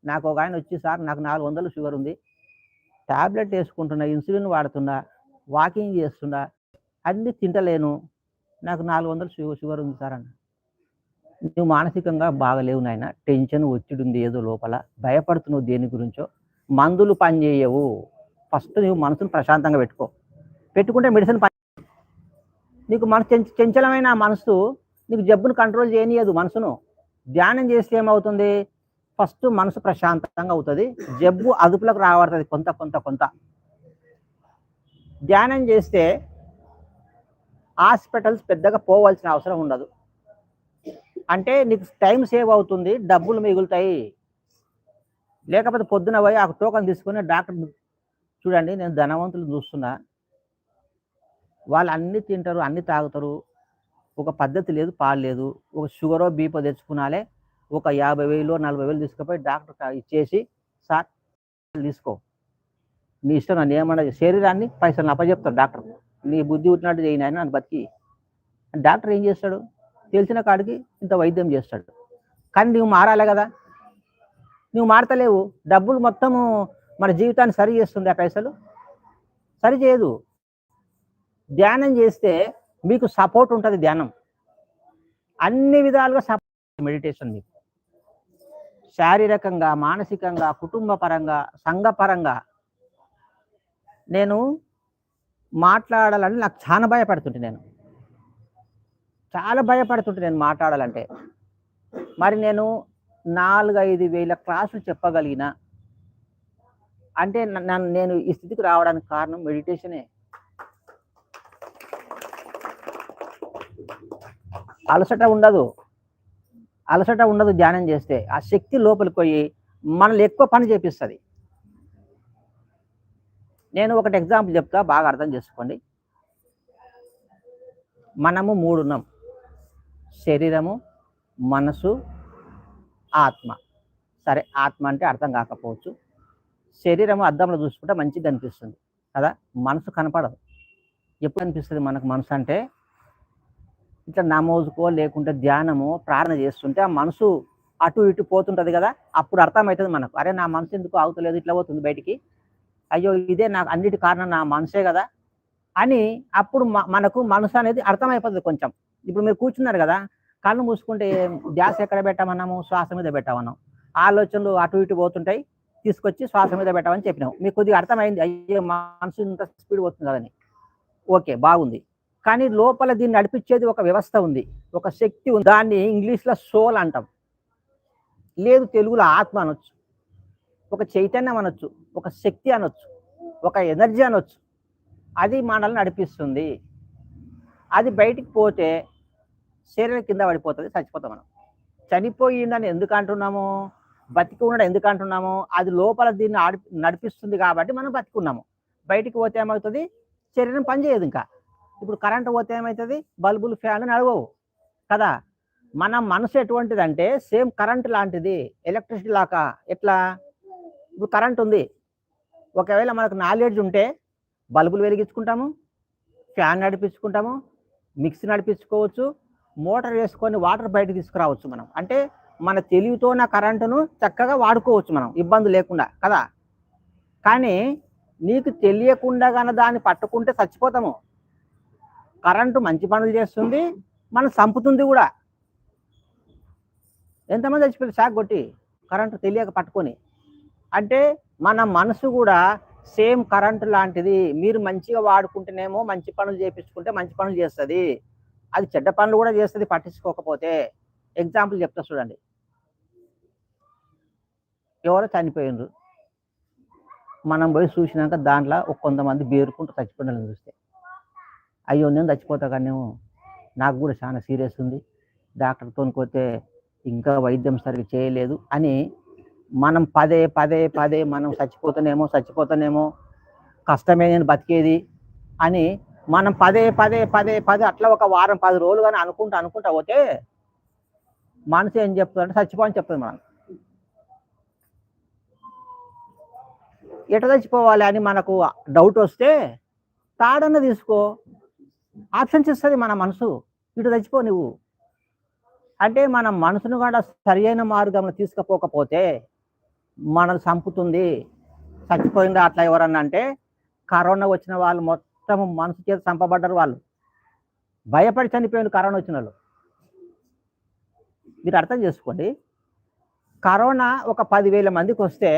నాకు ఒక ఆయన వచ్చి, సార్ నాకు 400 షుగర్ ఉంది, ట్యాబ్లెట్ వేసుకుంటున్నా, ఇన్సులిన్ వాడుతున్నా, వాకింగ్ చేస్తున్నా, అన్నీ తింటలేను, నాకు 400 షుగర్ ఉంది సార్ అన్న. నువ్వు మానసికంగా బాగలేవు నాయన, టెన్షన్ ఒత్తిడి ఉంది ఏదో లోపల, భయపడుతున్నావు దేని గురించో, మందులు పనిచేయవు. ఫస్ట్ నువ్వు మనసును ప్రశాంతంగా పెట్టుకుంటే మెడిసిన్ నీకు మనసు చంచలమైన మనసు నీకు జబ్బును కంట్రోల్ చేయనీయదు. మనసును ధ్యానం చేస్తే ఏమవుతుంది, ఫస్ట్ మనసు ప్రశాంతంగా అవుతుంది, జబ్బు అదుపులోకి రాబడుతుంది కొంత. ధ్యానం చేస్తే హాస్పిటల్స్ పెద్దగా పోవాల్సిన అవసరం ఉండదు. అంటే నీకు టైం సేవ్ అవుతుంది, డబ్బులు మిగులుతాయి. లేకపోతే పొద్దున పోయి ఆ టోకన్ తీసుకుని డాక్టర్ చూడండి, నేను ధనవంతులు చూస్తున్నా, వాళ్ళు అన్నీ తింటారు, అన్నీ తాగుతారు, ఒక పద్ధతి లేదు, పాలు లేదు. ఒక షుగరో బీపో తెచ్చుకున్నాలే, ఒక 50,000 40,000 తీసుకుపోయి డాక్టర్ ఇచ్చేసి, సార్ తీసుకో, నీ ఇష్టం, నన్ను ఏమన్నా శరీరాన్ని పైసలు అప్పచెప్తాడు డాక్టర్, నీ బుద్ధి పుట్టినట్టు చేయను ఆయన నన్ను బతికి. డాక్టర్ ఏం చేస్తాడు, తెలిసిన కాడికి ఇంత వైద్యం చేస్తాడు. కానీ నువ్వు మారాలి కదా, నువ్వు మారతలేవు. డబ్బులు మొత్తము మన జీవితాన్ని సరి చేస్తుంది, ఆ పైసలు సరి చేయదు. ధ్యానం చేస్తే మీకు సపోర్ట్ ఉంటుంది. ధ్యానం అన్ని విధాలుగా సపోర్ట్, మెడిటేషన్ మీకు శారీరకంగా, మానసికంగా, కుటుంబ పరంగా, సంఘపరంగా. నేను మాట్లాడాలని నాకు చాలా భయపడుతుంటే, నేను మాట్లాడాలంటే. మరి నేను 4-5 వేల క్లాసులు చెప్పగలిగిన అంటే నేను ఈ స్థితికి రావడానికి కారణం మెడిటేషనే. అలసట ఉండదు ధ్యానం చేస్తే. ఆ శక్తి లోపలికి పోయి మనల్ని ఎక్కువ పని చేపిస్తుంది. నేను ఒకటి ఎగ్జాంపుల్ చెప్తా, బాగా అర్థం చేసుకోండి. మనము 3 ఉన్నాం, శరీరము, మనసు, ఆత్మ. సరే, ఆత్మ అంటే అర్థం కాకపోవచ్చు. శరీరము అద్దంలో చూసుకుంటే మంచిగా అనిపిస్తుంది కదా, మనసు కనపడదు. ఎప్పుడు అనిపిస్తుంది మనకు మనసు అంటే, ఇట్లా నమోజుకో లేకుంటే ధ్యానము ప్రార్థన చేస్తుంటే ఆ మనసు అటు ఇటు పోతుంటుంది కదా, అప్పుడు అర్థమవుతుంది మనకు, అరే నా మనసు ఎందుకు ఆగుతలేదు, ఇట్లా పోతుంది బయటికి, అయ్యో ఇదే నాకు అన్నిటి కారణం నా మనసే కదా అని. అప్పుడు మనకు మనసు అనేది అర్థమైపోతుంది కొంచెం. ఇప్పుడు మీరు కూర్చున్నారు కదా, కళ్ళు మూసుకుంటే ధ్యాస ఎక్కడ పెట్టామన్నాము, శ్వాస మీద పెట్టామన్నాం. ఆలోచనలు అటు ఇటు పోతుంటాయి, తీసుకొచ్చి శ్వాస మీద పెట్టామని చెప్పినాం. మీకు కొద్దిగా అర్థమైంది, అయ్యో మనసు ఇంత స్పీడ్ పోతుంది కదని. ఓకే, బాగుంది. కానీ లోపల దీన్ని నడిపించేది ఒక వ్యవస్థ ఉంది, ఒక శక్తి ఉంది. దాన్ని ఇంగ్లీష్లో సోల్ అంటాం, లేదు తెలుగులో ఆత్మ అనొచ్చు, ఒక చైతన్యం అనొచ్చు, ఒక శక్తి అనొచ్చు, ఒక ఎనర్జీ అనొచ్చు. అది మనల్ని నడిపిస్తుంది. అది బయటికి పోతే శరీరం కింద పడిపోతుంది, చచ్చిపోతాం మనం. చనిపోయిందని ఎందుకు అంటున్నాము, బతికి ఉండడం ఎందుకు అంటున్నాము, అది లోపల దీన్ని నడిపిస్తుంది కాబట్టి మనం బతికున్నాము. బయటికి పోతే ఏమవుతుంది, శరీరం పనిచేయదు. ఇంకా ఇప్పుడు కరెంటు పోతే ఏమవుతుంది, బల్బులు ఫ్యాన్లు నడవవు కదా. మన మనసు ఎటువంటిదంటే సేమ్ కరెంట్ లాంటిది, ఎలక్ట్రిసిటీ లాగా. ఎట్లా, ఇప్పుడు కరెంట్ ఉంది, ఒకవేళ మనకు నాలెడ్జ్ ఉంటే బల్బులు వెలిగించుకుంటాము, ఫ్యాన్ నడిపించుకుంటాము, మిక్సీ నడిపించుకోవచ్చు, మోటార్ వేసుకొని వాటర్ బయటకు తీసుకురావచ్చు మనం. అంటే మన తెలివితో నా కరెంటును చక్కగా వాడుకోవచ్చు మనం, ఇబ్బంది లేకుండా కదా. కానీ నీకు తెలియకుండా కానీ దాన్ని పట్టుకుంటే చచ్చిపోతాము. కరెంటు మంచి పనులు చేస్తుంది, మనం చంపుతుంది కూడా. ఎంతమంది చచ్చిపోయి షాక్ కొట్టి కరెంటు తెలియక పట్టుకొని. అంటే మన మనసు కూడా సేమ్ కరెంటు లాంటిది. మీరు మంచిగా వాడుకుంటేనేమో మంచి పనులు చేయించుకుంటే మంచి పనులు చేస్తుంది, అది చెడ్డ పనులు కూడా చేస్తుంది పట్టించుకోకపోతే. ఎగ్జాంపుల్ చెప్తా చూడండి. ఎవరో చనిపోయినరు, మనం పోయి చూసినాక దాంట్లో కొంతమంది బేరుకుంటూ చచ్చిపోయిన చూస్తే, అయ్యో నేను చచ్చిపోతా కానీ నాకు కూడా చాలా సీరియస్ ఉంది, డాక్టర్తో పోతే ఇంకా వైద్యం సరిగ్గా చేయలేదు అని మనం పదే మనం చచ్చిపోతానేమో కష్టమే నేను బతికేది అని మనం పదే అట్లా ఒక వారం 10 రోజులు కానీ అనుకుంటా పోతే మనసు ఏం చెప్తుందంటే చచ్చిపోని చెప్తుంది మనం. ఎట చచ్చిపోవాలి అని మనకు డౌట్ వస్తే తాడన్న తీసుకో, ఆప్షన్స్ ఇస్తుంది మన మనసు, ఇటు చచ్చిపో నువ్వు అంటే. మన మనసును కూడా సరి అయిన మార్గంలో తీసుకుపోకపోతే మనల్ని చంపుతుంది, చచ్చిపోయిందా అట్లా ఎవరన్నా అంటే. కరోనా వచ్చిన వాళ్ళు మొత్తం మనసు చేత చంపబడ్డారు, వాళ్ళు భయపడి చనిపోయింది కరోనా వచ్చిన వాళ్ళు. మీరు అర్థం చేసుకోండి, కరోనా ఒక 10,000 మందికి వస్తే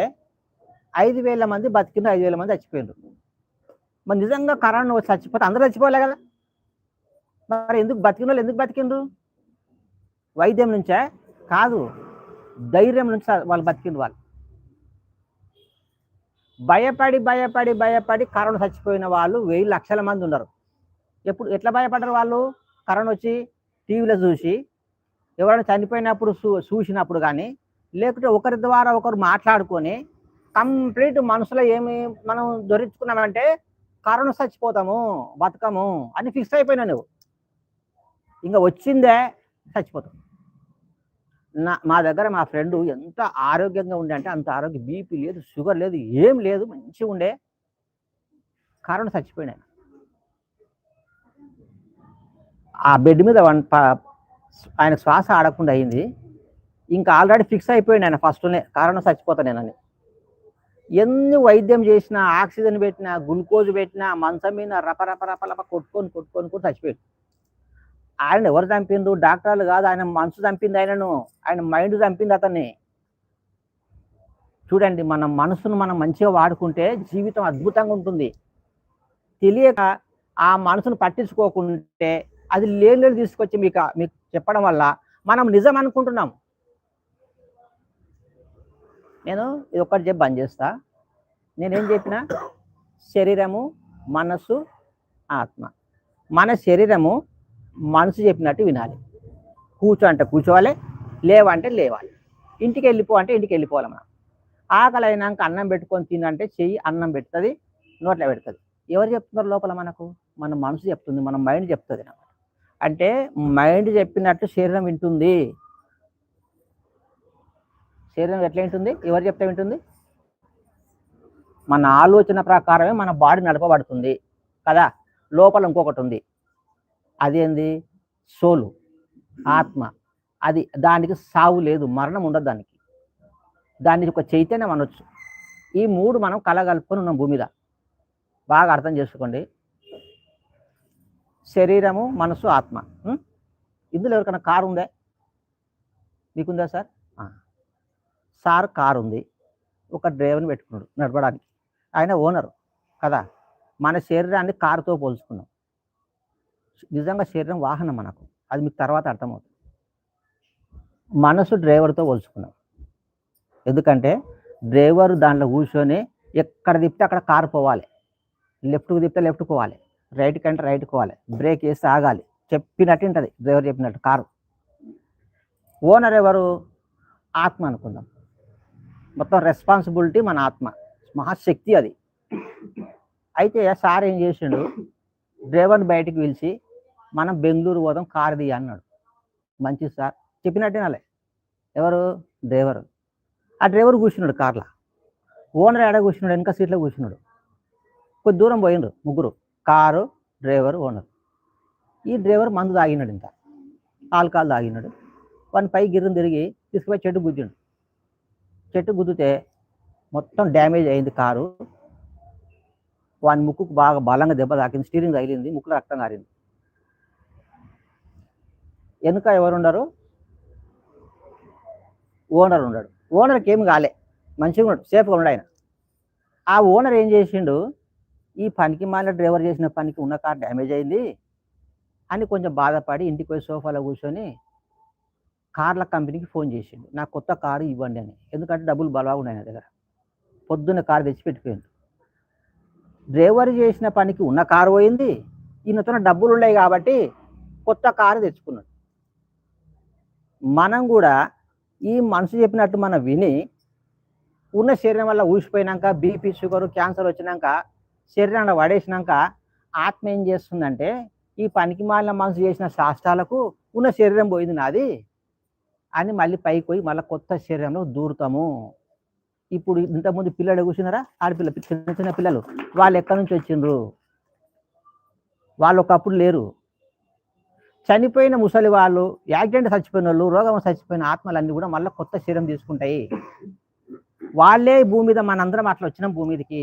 5,000 మంది బతికిండ్రు, 5,000 మంది చచ్చిపోయిండ్రు. మరి నిజంగా కరోనా వచ్చి చచ్చిపోతే అందరూ చచ్చిపోలే కదా, మరి ఎందుకు బతికిన వాళ్ళు ఎందుకు బతికిండ్రు? వైద్యం నుంచే కాదు, ధైర్యం నుంచి వాళ్ళు బతికిండ్రు. వాళ్ళు భయపడి భయపడి భయపడి కరోనా చచ్చిపోయిన వాళ్ళు 1,000 లక్షల మంది ఉన్నారు. ఎట్లా భయపడ్డారు వాళ్ళు? కరోనా వచ్చి టీవీలో చూసి, ఎవరైనా చనిపోయినప్పుడు చూసినప్పుడు కానీ, లేకుంటే ఒకరి ద్వారా ఒకరు మాట్లాడుకొని కంప్లీట్ మనసులో ఏమి మనం దొరించుకున్నామంటే కరోనా చచ్చిపోతాము, బతకము అని ఫిక్స్ అయిపోయినా నువ్వు. ఇంకా వచ్చిందే చచ్చిపోతాం. మా దగ్గర మా ఫ్రెండ్ ఎంత ఆరోగ్యంగా ఉండే అంటే అంత ఆరోగ్యం, బీపీ లేదు, షుగర్ లేదు, ఏం లేదు, మంచిగా ఉండే. కరోనా చచ్చిపోయినా ఆ బెడ్ మీద ఆయన శ్వాస ఆడకుండా అయింది. ఇంకా ఆల్రెడీ ఫిక్స్ అయిపోయింది ఆయన ఫస్ట్నే కరోనా చచ్చిపోతా నేనని. ఎన్ని వైద్యం చేసినా, ఆక్సిజన్ పెట్టినా, గ్లూకోజ్ పెట్టినా, మంచం మీద రప కొట్టుకొని కూడా చచ్చిపోయాడు. ఆయన ఎవరు చంపిండ్రు? డాక్టర్లు కాదు, ఆయన మనసు చంపింది ఆయనను, ఆయన మైండ్ చంపింది అతన్ని. చూడండి, మన మనసును మనం మంచిగా వాడుకుంటే జీవితం అద్భుతంగా ఉంటుంది. తెలియక ఆ మనసును పట్టించుకోకుంటే అది లేని తీసుకొచ్చి మీకు చెప్పడం వల్ల మనం నిజం అనుకుంటున్నాం. నేను ఇది ఒక్కటి చెప్పి బంద్ చేస్తా. నేనేం చెప్పినా, శరీరము, మనస్సు, ఆత్మ. మన శరీరము మనసు చెప్పినట్టు వినాలి. కూర్చో అంటే కూర్చోవాలి, లేవంటే లేవాలి, ఇంటికి వెళ్ళిపో అంటే ఇంటికి వెళ్ళిపోవాలి. మనం ఆకలి అయినాక అన్నం పెట్టుకొని తినంటే చెయ్యి అన్నం పెడుతుంది, నోట్లో పెడుతుంది. ఎవరు చెప్తున్నారు లోపల? మనకు మన మనసు చెప్తుంది, మన మైండ్ చెప్తుంది. అంటే మైండ్ చెప్పినట్టు శరీరం వింటుంది. శరీరం ఎట్లా వింటుంది? ఎవరు చెప్తే వింటుంది? మన ఆలోచన ప్రకారమే మన బాడీ నడపబడుతుంది కదా. లోపల ఇంకొకటి ఉంది, అదేంది? సోలు, ఆత్మ. అది దానికి సావు లేదు, మరణం ఉండదు దానికి. దానికి ఒక చైతన్యం అనొచ్చు. ఈ 3 మనం కలగలుపుకొని ఉన్నాం భూమి మీద. బాగా అర్థం చేసుకోండి. శరీరము, మనసు, ఆత్మ. ఇందులో ఎవరికైనా కారు ఉందా? మీకుందా సార్? సార్ కారు ఉంది, ఒక డ్రైవర్ని పెట్టుకున్నాడు నడపడానికి, ఆయన ఓనరు కదా. మన శరీరాన్ని కారుతో పోల్చుకున్నాం. నిజంగా శరీరం వాహనం మనకు, అది మీకు తర్వాత అర్థమవుతుంది. మనసు డ్రైవర్తో పోల్చుకున్నాం. ఎందుకంటే డ్రైవర్ దాంట్లో కూర్చొని ఎక్కడ తిప్పితే అక్కడ కారు పోవాలి, లెఫ్ట్కి తిప్పితే లెఫ్ట్కి పోవాలి, రైట్కి అంటే రైట్కి పోవాలి, బ్రేక్ వేస్తే ఆగాలి, చెప్పినట్టు ఉంటుంది డ్రైవర్ చెప్పినట్టు కారు. ఓనర్ ఎవరు? ఆత్మ అనుకుందాం. మొత్తం రెస్పాన్సిబిలిటీ మన ఆత్మ, మహాశక్తి అది. అయితే సార్ ఏం చేసిండు, డ్రైవర్ని బయటికి పిలిచి మనం బెంగళూరు పోదాం, కారు దియ్య అన్నాడు. మంచిది సార్, చెప్పినట్టేనాలే. ఎవరు? డ్రైవర్. ఆ డ్రైవర్ కూర్చున్నాడు కార్లో, ఓనర్ ఎడ కూర్చున్నాడు? వెనక సీట్లో కూర్చున్నాడు. కొద్ది దూరం పోయిండ్రు ముగ్గురు, కారు, డ్రైవర్, ఓనర్. ఈ డ్రైవర్ మందు తాగినాడు, ఇంత ఆల్కహాల్ తాగినాడు. వాని పై గిర్రం తిరిగి తీసుకుపోయి చెట్టు గుద్దిండు. చెట్టు గుద్దితే మొత్తం డ్యామేజ్ అయింది కారు. వాని ముక్కుకు బాగా బలంగా దెబ్బ తాకింది, స్టీరింగ్ తగిలింది, ముక్కులో రక్తం కారింది. వెనుక ఎవరు ఉండరు? ఓనర్ ఉన్నాడు. ఓనర్కి ఏమి కాలే, మంచిగా ఉన్నాడు, సేఫ్గా ఉన్నాడు ఆయన. ఆ ఓనర్ ఏం చేసిండు, ఈ పనికి మాలిన డ్రైవర్ చేసిన పనికి ఉన్న కారు డ్యామేజ్ అయింది అని కొంచెం బాధపడి ఇంటికి పోయి సోఫాలో కూర్చొని కార్ల కంపెనీకి ఫోన్ చేసిండు, నాకు కొత్త కారు ఇవ్వండి అని. ఎందుకంటే డబ్బులు బలగా ఉన్నాయి నా దగ్గర. పొద్దున్న కారు తెచ్చి పెట్టిపోయింది. డ్రైవర్ చేసిన పనికి ఉన్న కారు పోయింది, ఈయనతో డబ్బులు ఉన్నాయి కాబట్టి కొత్త కారు తెచ్చుకున్నాడు. మనం కూడా ఈ మనసు చెప్పినట్టు మనం విని ఉన్న శరీరం వల్ల ఊసిపోయినాక బీపీ, షుగర్, క్యాన్సర్ వచ్చినాక శరీరాన్ని పడేసినాక ఆత్మ ఏం చేస్తుందంటే ఈ పనికి మాలిన మనసు చేసిన శాస్త్రాలకు ఉన్న శరీరం పోయింది నాది అని మళ్ళీ పైకి పోయి మళ్ళీ కొత్త శరీరంలో దూరుతాము. ఇప్పుడు ఇంతకుముందు పిల్లలు కూర్చున్నారా, ఆడపిల్ల చిన్న చిన్న పిల్లలు, వాళ్ళు ఎక్కడి నుంచి వచ్చిండ్రు? వాళ్ళు ఒకప్పుడు లేరు. చనిపోయిన ముసలి వాళ్ళు, యాక్సిడెంట్ చచ్చిపోయిన వాళ్ళు, రోగం చచ్చిపోయిన ఆత్మలన్నీ కూడా మళ్ళీ కొత్త శరీరం తీసుకుంటాయి. వాళ్ళే భూమి మీద, మనందరం అట్లా వచ్చినాం భూమి మీదకి.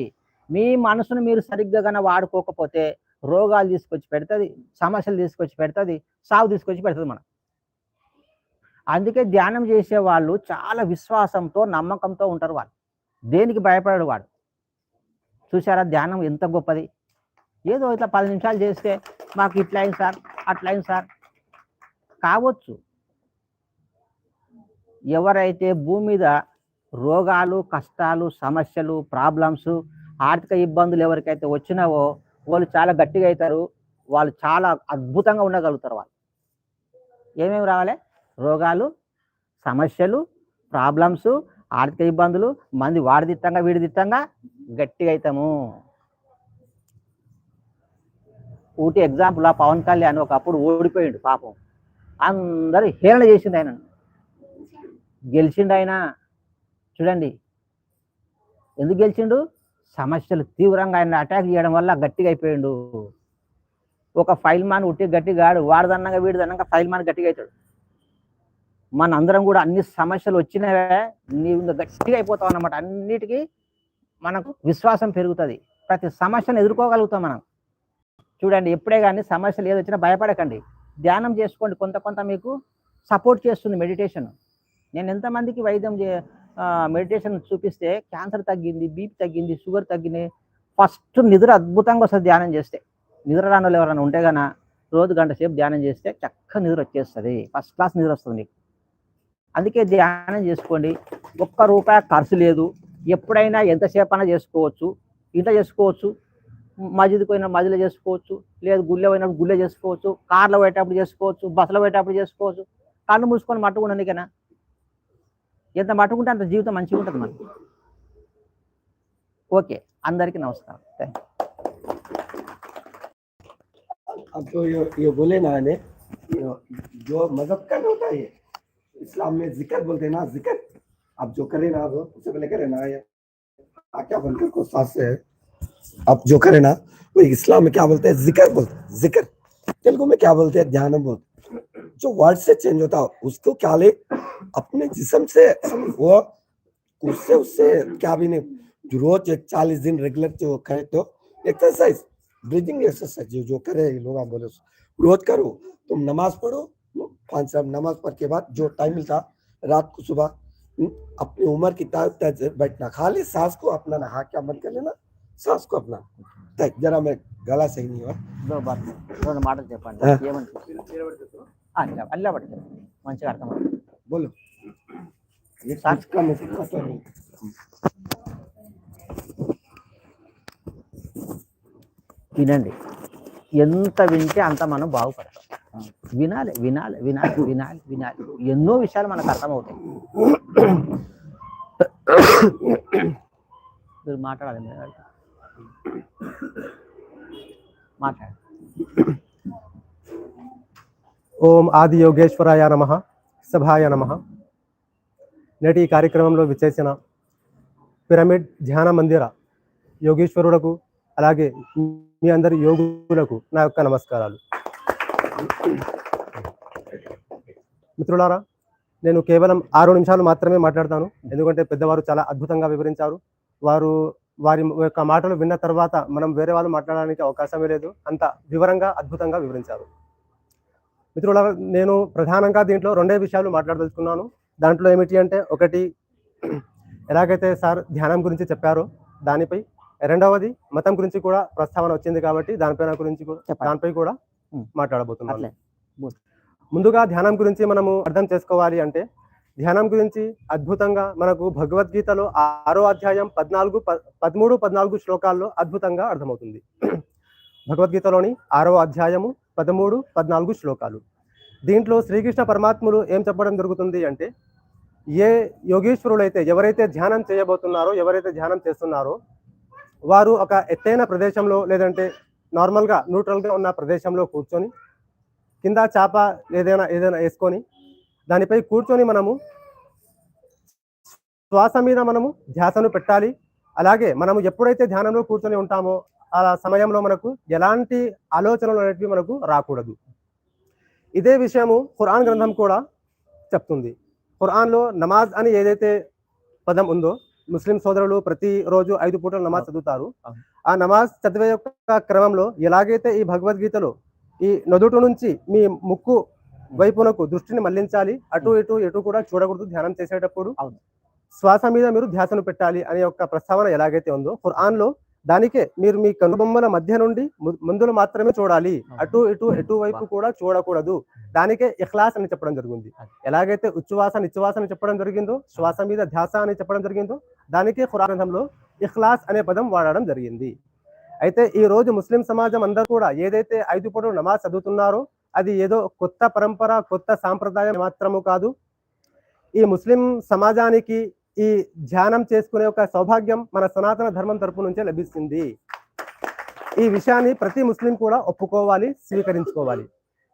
మీ మనసును మీరు సరిగ్గా కన్నా వాడుకోకపోతే రోగాలు తీసుకొచ్చి పెడుతుంది, సమస్యలు తీసుకొచ్చి పెడుతుంది, సాగు తీసుకొచ్చి పెడుతుంది మనం. అందుకే ధ్యానం చేసే వాళ్ళు చాలా విశ్వాసంతో, నమ్మకంతో ఉంటారు. వాళ్ళు దేనికి భయపడడు. వాడు చూసారా ధ్యానం ఎంత గొప్పది. ఏదో ఇట్లా 10 నిమిషాలు చేస్తే మాకు ఇట్లా అయింది సార్, అట్లా అయింది సార్ కావచ్చు. ఎవరైతే భూమి మీద రోగాలు, కష్టాలు, సమస్యలు, ప్రాబ్లమ్స్, ఆర్థిక ఇబ్బందులు ఎవరికైతే వచ్చినావో వాళ్ళు చాలా గట్టిగా అవుతారు. వాళ్ళు చాలా అద్భుతంగా ఉండగలుగుతారు. వాళ్ళు ఏమేమి రావాలి? రోగాలు, సమస్యలు, ప్రాబ్లమ్స్, ఆర్థిక ఇబ్బందులు, మంది వాడి దిట్టంగా వీడి దిట్టంగా గట్టిగా అవుతాము. ఊటి ఎగ్జాంపుల్, ఆ పవన్ కళ్యాణ్ ఒకప్పుడు ఓడిపోయిండు పాపం. అందరూ హేళన చేసిండు ఆయన, గెలిచిండు ఆయన. చూడండి ఎందుకు గెలిచిండు? సమస్యలు తీవ్రంగా ఆయన అటాక్ చేయడం వల్ల గట్టిగా అయిపోయిండు. ఒక ఫైల్ మాన్ ఉట్టి గట్టిగాడు, వాడదన్నగా వీడిదన్నగా ఫైల్ మాన్ గట్టిగా అవుతాడు. మన అందరం కూడా అన్ని సమస్యలు వచ్చినవే నీవు గట్టిగా అయిపోతావు అన్నమాట. అన్నిటికీ మనకు విశ్వాసం పెరుగుతుంది. ప్రతి సమస్యను ఎదుర్కోగలుగుతాం మనం. చూడండి ఎప్పుడే కానీ సమస్యలు ఏది వచ్చినా భయపడకండి, ధ్యానం చేసుకోండి. కొంత కొంత మీకు సపోర్ట్ చేస్తుంది మెడిటేషన్. నేను ఎంతమందికి వైద్యం మెడిటేషన్ చూపిస్తే క్యాన్సర్ తగ్గింది, బీపీ తగ్గింది, షుగర్ తగ్గింది. ఫస్ట్ నిద్ర అద్భుతంగా వస్తుంది ధ్యానం చేస్తే. నిద్ర రాని వాళ్ళు ఎవరైనా ఉంటే కన్నా రోజు గంట సేపు ధ్యానం చేస్తే చక్కగా నిద్ర వచ్చేస్తుంది. ఫస్ట్ క్లాస్ నిద్ర వస్తుంది మీకు. అందుకే ధ్యానం చేసుకోండి. ₹1 ఖర్చు లేదు. ఎప్పుడైనా ఎంతసేపు అయినా చేసుకోవచ్చు. ఇంట్లో చేసుకోవచ్చు, మస్జిద్కి పోయినా మస్జిద్లో చేసుకోవచ్చు, లేదు గుళ్ళో పోయినప్పుడు గుళ్ళో చేసుకోవచ్చు, కార్లో పోయేటప్పుడు చేసుకోవచ్చు, బస్సులో పోయేటప్పుడు చేసుకోవచ్చు. కళ్ళు మూసుకొని మట్టుకున్నాను నీకైనా. ఎంత మట్టుకుంటే అంత జీవితం మంచిగా ఉంటుంది మనకి. ఓకే, అందరికీ నమస్కారం. Thank you. अब तो ये बोले ना ने जो मजहब का होता है, इस्लाम में जिक्र बोलते हैं ना, जिक्र आप जो करे ना वो उससे पहले करे ना, ये क्या बनकर को सास से आप जो करे ना वो इस्लाम में क्या बोलते हैं? जिक्र बोलते हैं। जिक्र तेलुगु में क्या बोलते हैं? ध्यान बोलते हैं। जो वर्ड से चेंज होता है उसको क्या ले अपने जिस्म से वो उससे क्या भी नहीं। जो रोज 40 दिन रेगुलर जो करे तो एक्सरसाइज, ब्रीदिंग एक्सरसाइज जो करे लोग आप बोले रोज करो। तुम नमाज पढ़ो, 5 साल नमाज पढ़ के बाद जो टाइम मिलता रात को सुबह अपनी उम्र की ताकत बैठना, खाली सांस को अपना नहा क्या बंद कर लेना, सांस को अपना जरा मैं गला सही नहीं हुआ రెండు మాటలు చెప్పండి. ఏమంటే అల్లా పడుతుంది మంచిగా అర్థమవుతుంది. बोलो ये सांस का मतलब వినండి. ఎంత వింటే అంత మనం బాగుపడతాం. వినాలి వినాలి వినాలి వినాలి వినాలి. ఎన్నో విషయాలు మనకు అర్థమవుతాయి. మీరు మాట్లాడాలి, మాట్లాడాలి. ఓం ఆది యోగేశ్వరాయ నమః, సభాయ నమః. నేటి ఈ కార్యక్రమంలో విచ్చేసిన పిరమిడ్ ధ్యాన మందిర యోగేశ్వరులకు అలాగే మీ అందరి యోగులకు నా యొక్క నమస్కారాలు. మిత్రులారా, నేను కేవలం 6 నిమిషాలు మాత్రమే మాట్లాడతాను. ఎందుకంటే పెద్దవారు చాలా అద్భుతంగా వివరించారు. వారి యొక్క మాటలు విన్న తర్వాత మనం వేరే వాళ్ళు మాట్లాడడానికి అవకాశమే లేదు. అంత వివరంగా అద్భుతంగా వివరించారు. మిత్రులారా, నేను ప్రధానంగా దీంట్లో 2 విషయాలు మాట్లాడదలుచుకున్నాను. దాంట్లో ఏమిటి అంటే, ఒకటి ఎలాగైతే సార్ ధ్యానం గురించి చెప్పారో దానిపై, రెండవది మతం గురించి కూడా ప్రస్తావన వచ్చింది కాబట్టి దానిపై కూడా మాట్లాడబోతున్నాను. ముందుగా ధ్యానం గురించి మనము అర్థం చేసుకోవాలి అంటే, ధ్యానం గురించి అద్భుతంగా మనకు భగవద్గీతలో 6వ అధ్యాయం 13-14 శ్లోకాల్లో అద్భుతంగా అర్థమవుతుంది. భగవద్గీతలోని 6వ అధ్యాయము 13-14 శ్లోకాలు. దీంట్లో శ్రీకృష్ణ పరమాత్ములు ఏం చెప్పడం జరుగుతుంది అంటే, ఏ యోగేశ్వరులైతే ఎవరైతే ధ్యానం చేయబోతున్నారో, ఎవరైతే ధ్యానం చేస్తున్నారో వారు ఒక ఎత్తైన ప్రదేశంలో లేదంటే నార్మల్గా న్యూట్రల్గా ఉన్న ప్రదేశంలో కూర్చొని, కింద చాప ఏదైనా వేసుకొని దానిపై కూర్చొని మనము శ్వాస మీద మనము ధ్యాసను పెట్టాలి. అలాగే మనము ఎప్పుడైతే ధ్యానంలో కూర్చొని ఉంటామో ఆ సమయంలో మనకు ఎలాంటి ఆలోచనలు అనేటివి మనకు రాకూడదు. ఇదే విషయము ఖురాన్ గ్రంథం కూడా చెప్తుంది. ఖురాన్లో నమాజ్ అని ఏదైతే పదం ఉందో, ముస్లిం సోదరులు ప్రతిరోజు 5 పూటలు నమాజ్ చదువుతారు. ఆ నమాజ్ చదివే యొక్క క్రమంలో ఎలాగైతే ఈ భగవద్గీతలో ఈ నొదుటు నుంచి మీ ముక్కు వైపునకు దృష్టిని మళ్లించాలి, అటు ఇటు ఎటు కూడా చూడకూడదు ధ్యానం చేసేటప్పుడు, శ్వాస మీద మీరు ధ్యాసను పెట్టాలి అనే యొక్క ప్రస్తావన ఎలాగైతే ఉందో ఖురాన్లో దానికే మీరు మీ కనుబొమ్మల మధ్య నుండి ముందులు మాత్రమే చూడాలి, అటు ఇటు ఎటువైపు కూడా చూడకూడదు. దానికే ఇఖ్లాస్ అని చెప్పడం జరిగింది. ఎలాగైతే ఉచ్ఛ్వాస నిశ్వాస అని చెప్పడం జరిగిందో, శ్వాస మీద ధ్యాస అని చెప్పడం జరిగిందో, దానికే ఖురాన్ గ్రంథంలో ఇఖ్లాస్ అనే పదం వాడడం జరిగింది. అయితే ఈ రోజు ముస్లిం సమాజం అందరూ కూడా ఏదైతే 5 పూటలు నమాజ్ చదువుతున్నారో అది ఏదో కొత్త పరంపర, కొత్త సాంప్రదాయం మాత్రము కాదు. ఈ ముస్లిం సమాజానికి ఈ ధ్యానం చేసుకునే ఒక సౌభాగ్యం మన సనాతన ధర్మం తరపు నుంచే లభిస్తుంది. ఈ విషయాన్ని ప్రతి ముస్లిం కూడా ఒప్పుకోవాలి, స్వీకరించుకోవాలి.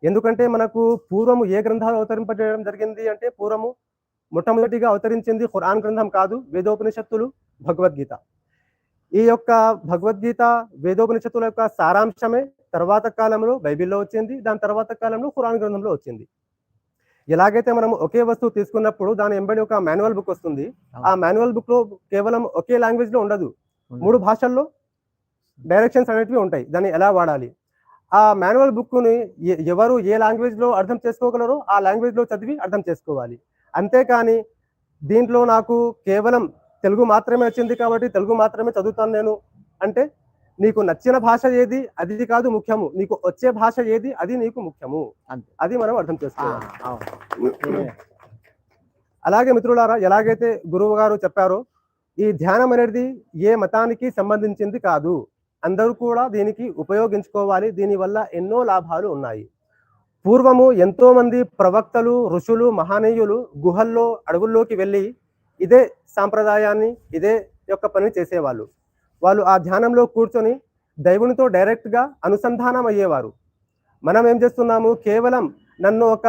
ఎందుకంటే మనకు పూర్వము ఏ గ్రంథాలు అవతరింపజేయడం జరిగింది అంటే, పూర్వము మొట్టమొదటిగా అవతరించింది ఖురాన్ గ్రంథం కాదు, వేదోపనిషత్తులు, భగవద్గీత. ఈ యొక్క భగవద్గీత వేదోపనిషత్తుల యొక్క సారాంశమే తర్వాత కాలంలో బైబిల్లో వచ్చింది, దాని తర్వాత కాలంలో ఖురాన్ గ్రంథంలో వచ్చింది. ఎలాగైతే మనం ఒకే వస్తువు తీసుకున్నప్పుడు దాని వెంబడి ఒక మాన్యువల్ బుక్ వస్తుంది. ఆ మాన్యువల్ బుక్ లో కేవలం ఒకే లాంగ్వేజ్ లో ఉండదు, 3 భాషల్లో డైరెక్షన్స్ అనేటివి ఉంటాయి దాన్ని ఎలా వాడాలి. ఆ మాన్యువల్ బుక్ ని ఎవరు ఏ లాంగ్వేజ్ లో అర్థం చేసుకోగలరో ఆ లాంగ్వేజ్ లో చదివి అర్థం చేసుకోవాలి. అంతేకాని దీంట్లో నాకు కేవలం తెలుగు మాత్రమే వచ్చింది కాబట్టి తెలుగు మాత్రమే చదువుతాను నేను అంటే, నీకు నచ్చిన భాష ఏది అది కాదు ముఖ్యము, నీకు వచ్చే భాష ఏది అది నీకు ముఖ్యము. అది మనం అర్థం చేసుకోవాలి. అలాగే మిత్రులారా, ఎలాగైతే గురువు గారు చెప్పారో ఈ ధ్యానం అనేది ఏ మతానికి సంబంధించింది కాదు, అందరూ కూడా దీనికి ఉపయోగించుకోవాలి. దీనివల్ల ఎన్నో లాభాలు ఉన్నాయి. పూర్వము ఎంతో మంది ప్రవక్తలు, ఋషులు, మహనీయులు గుహల్లో అడవుల్లోకి వెళ్ళి ఇదే సాంప్రదాయాన్ని, ఇదే యొక్క పని చేసేవాళ్ళు. వాళ్ళు ఆ ధ్యానంలో కూర్చొని దైవునితో డైరెక్ట్గా అనుసంధానం అయ్యేవారు. మనం ఏం చేస్తున్నాము, కేవలం నన్ను ఒక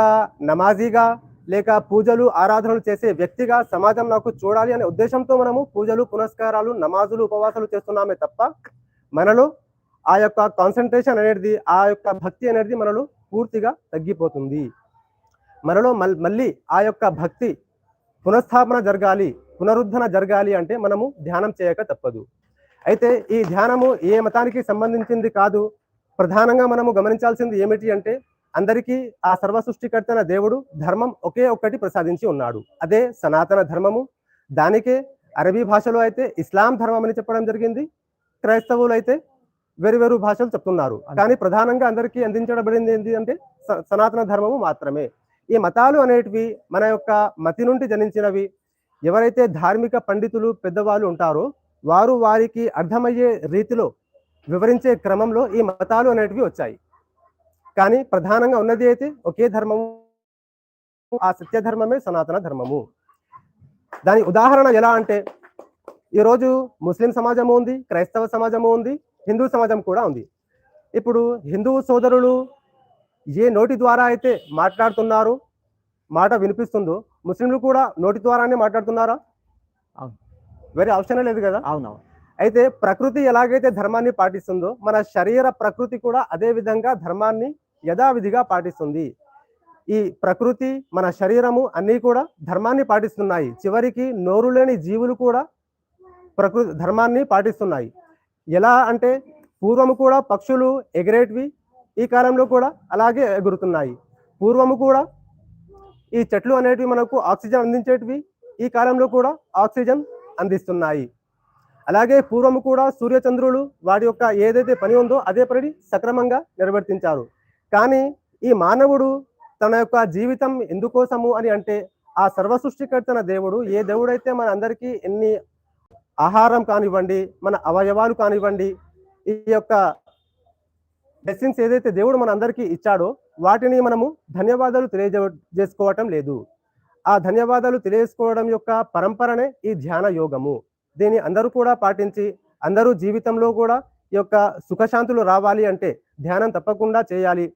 నమాజీగా లేక పూజలు ఆరాధనలు చేసే వ్యక్తిగా సమాజం నాకు చూడాలి అనే ఉద్దేశంతో మనము పూజలు, పునస్కారాలు, నమాజులు, ఉపవాసాలు చేస్తున్నామే తప్ప మనలో ఆ యొక్క కాన్సన్ట్రేషన్ అనేది, ఆ యొక్క భక్తి అనేది మనలో పూర్తిగా తగ్గిపోతుంది. మనలో మళ్ళీ ఆ యొక్క భక్తి పునఃస్థాపన జరగాలి, పునరుద్ధరణ జరగాలి అంటే మనము ధ్యానం చేయక తప్పదు. అయితే ఈ ధ్యానము ఏ మతానికి సంబంధించింది కాదు. ప్రధానంగా మనము గమనించాల్సింది ఏమిటి అంటే, అందరికీ ఆ సర్వ సృష్టికర్తైన దేవుడు ధర్మం ఒకే ఒక్కటి ప్రసాదించి ఉన్నాడు, అదే సనాతన ధర్మము. దానికే అరబీ భాషలో అయితే ఇస్లాం ధర్మం అని చెప్పడం జరిగింది, క్రైస్తవులు అయితే వేరు భాషలు చెప్తున్నారు. కానీ ప్రధానంగా అందరికీ అందించబడింది ఏంటి అంటే సనాతన ధర్మము మాత్రమే. ఈ మతాలు అనేటివి మన యొక్క మతి నుండి జనించినవి. ఎవరైతే ధార్మిక పండితులు, పెద్దవాళ్ళు ఉంటారో వారు వారికి అర్థమయ్యే రీతిలో వివరించే క్రమంలో ఈ మతాలు అనేటివి వచ్చాయి. కానీ ప్రధానంగా ఉన్నది అయితే ఒకే ధర్మము, ఆ సత్య ధర్మమే సనాతన ధర్మము. దాని ఉదాహరణ ఎలా అంటే, ఈరోజు ముస్లిం సమాజము ఉంది, క్రైస్తవ సమాజము ఉంది, హిందూ సమాజం కూడా ఉంది. ఇప్పుడు హిందూ సోదరులు ఏ నోటి ద్వారా అయితే మాట్లాడుతున్నారో, మాట వినిపిస్తుందో, ముస్లింలు కూడా నోటి ద్వారానే మాట్లాడుతున్నారా? వేరే ఆప్షన్ లేదు కదా. అవునవును. అయితే ప్రకృతి ఎలాగైతే ధర్మాన్ని పాటిస్తుందో, మన శరీర ప్రకృతి కూడా అదే విధంగా ధర్మాన్ని యథావిధిగా పాటిస్తుంది. ఈ ప్రకృతి, మన శరీరము అన్నీ కూడా ధర్మాన్ని పాటిస్తున్నాయి. చివరికి నోరు లేని జీవులు కూడా ప్రకృతి ధర్మాన్ని పాటిస్తున్నాయి. ఎలా అంటే, పూర్వము కూడా పక్షులు ఎగిరేటివి, ఈ కాలంలో కూడా అలాగే ఎగురుతున్నాయి. పూర్వము కూడా ఈ చెట్లు అనేటివి మనకు ఆక్సిజన్ అందించేటివి, ఈ కాలంలో కూడా ఆక్సిజన్ అందిస్తున్నాయి. అలాగే పూర్వము కూడా సూర్యచంద్రులు వాటి యొక్క ఏదైతే పని ఉందో అదే పని సక్రమంగా నిర్వర్తించారు. కానీ ఈ మానవుడు తన యొక్క జీవితం ఎందుకోసము అని అంటే, ఆ సర్వసృష్టికర్తన దేవుడు, ఏ దేవుడైతే మన అందరికీ ఎన్ని ఆహారం కానివ్వండి, మన అవయవాలు కానివ్వండి, ఈ యొక్క బ్లెస్సింగ్స్ ఏదైతే దేవుడు మన అందరికీ ఇచ్చాడో వాటిని మనము ధన్యవాదాలు తెలియజేసుకోవటం లేదు. ఆ ధన్యవాదాలు తెలియజేసుకోవడం యొక్క పరంపరనే ఈ ధ్యాన యోగము. దీన్ని అందరూ కూడా పాటించి అందరూ జీవితంలో కూడా ఈ యొక్క సుఖశాంతులు రావాలి అంటే ధ్యానం తప్పకుండా చేయాలి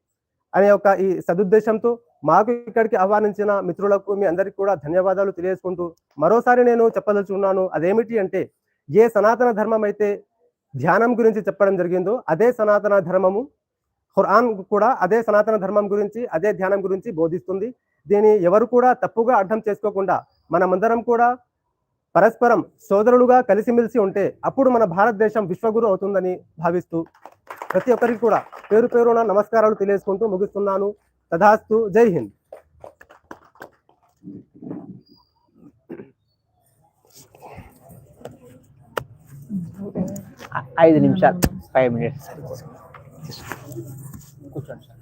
అనే ఒక ఈ సదుద్దేశంతో మాకు ఇక్కడికి ఆహ్వానించిన మిత్రులకు మీ అందరికీ కూడా ధన్యవాదాలు తెలియజేసుకుంటూ మరోసారి నేను చెప్పదలుచుకున్నాను. అదేమిటి అంటే, ఏ సనాతన ధర్మం అయితే ధ్యానం గురించి చెప్పడం జరిగిందో అదే సనాతన ధర్మము ఖురాన్ కూడా అదే సనాతన ధర్మం గురించి అదే ధ్యానం గురించి బోధిస్తుంది. దీన్ని ఎవరు కూడా తప్పుగా అర్థం చేసుకోకుండా మనమందరం కూడా పరస్పరం సోదరులుగా కలిసిమెలిసి ఉంటే అప్పుడు మన భారతదేశం విశ్వగురు అవుతుందని భావిస్తూ ప్రతి ఒక్కరికి కూడా పేరు పేరున నమస్కారాలు తెలియజేసుకుంటూ ముగిస్తున్నాను. తదాస్తు. జై హింద్. 5 నిమిషాలు 5 మినిట్స్ కూర్చోండి సార్.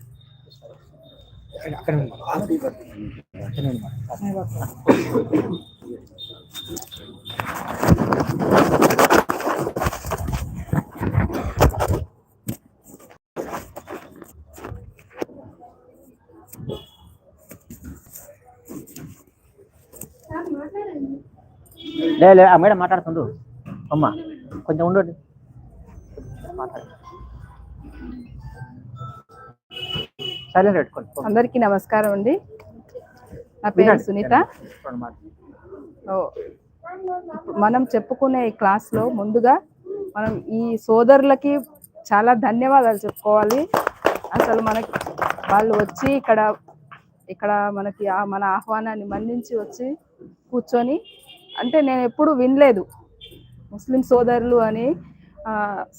సార్ మాట్లాడండి. లే ఆ మేడం మాట్లాడుతుండు. అమ్మ కొంచెం ఉండండి, మాట్లాడండి. సైలెంట్ పెట్టుకోండి. అందరికీ నమస్కారం అండి. నా పేరు సునీత. మనం చెప్పుకునే ఈ క్లాస్లో ముందుగా మనం ఈ సోదరులకి చాలా ధన్యవాదాలు చెప్పుకోవాలి. అసలు మనకి వాళ్ళు వచ్చి ఇక్కడ మనకి మన ఆహ్వానాన్ని మన్నించి వచ్చి కూర్చొని, అంటే నేను ఎప్పుడు వినలేదు ముస్లిం సోదరులు అని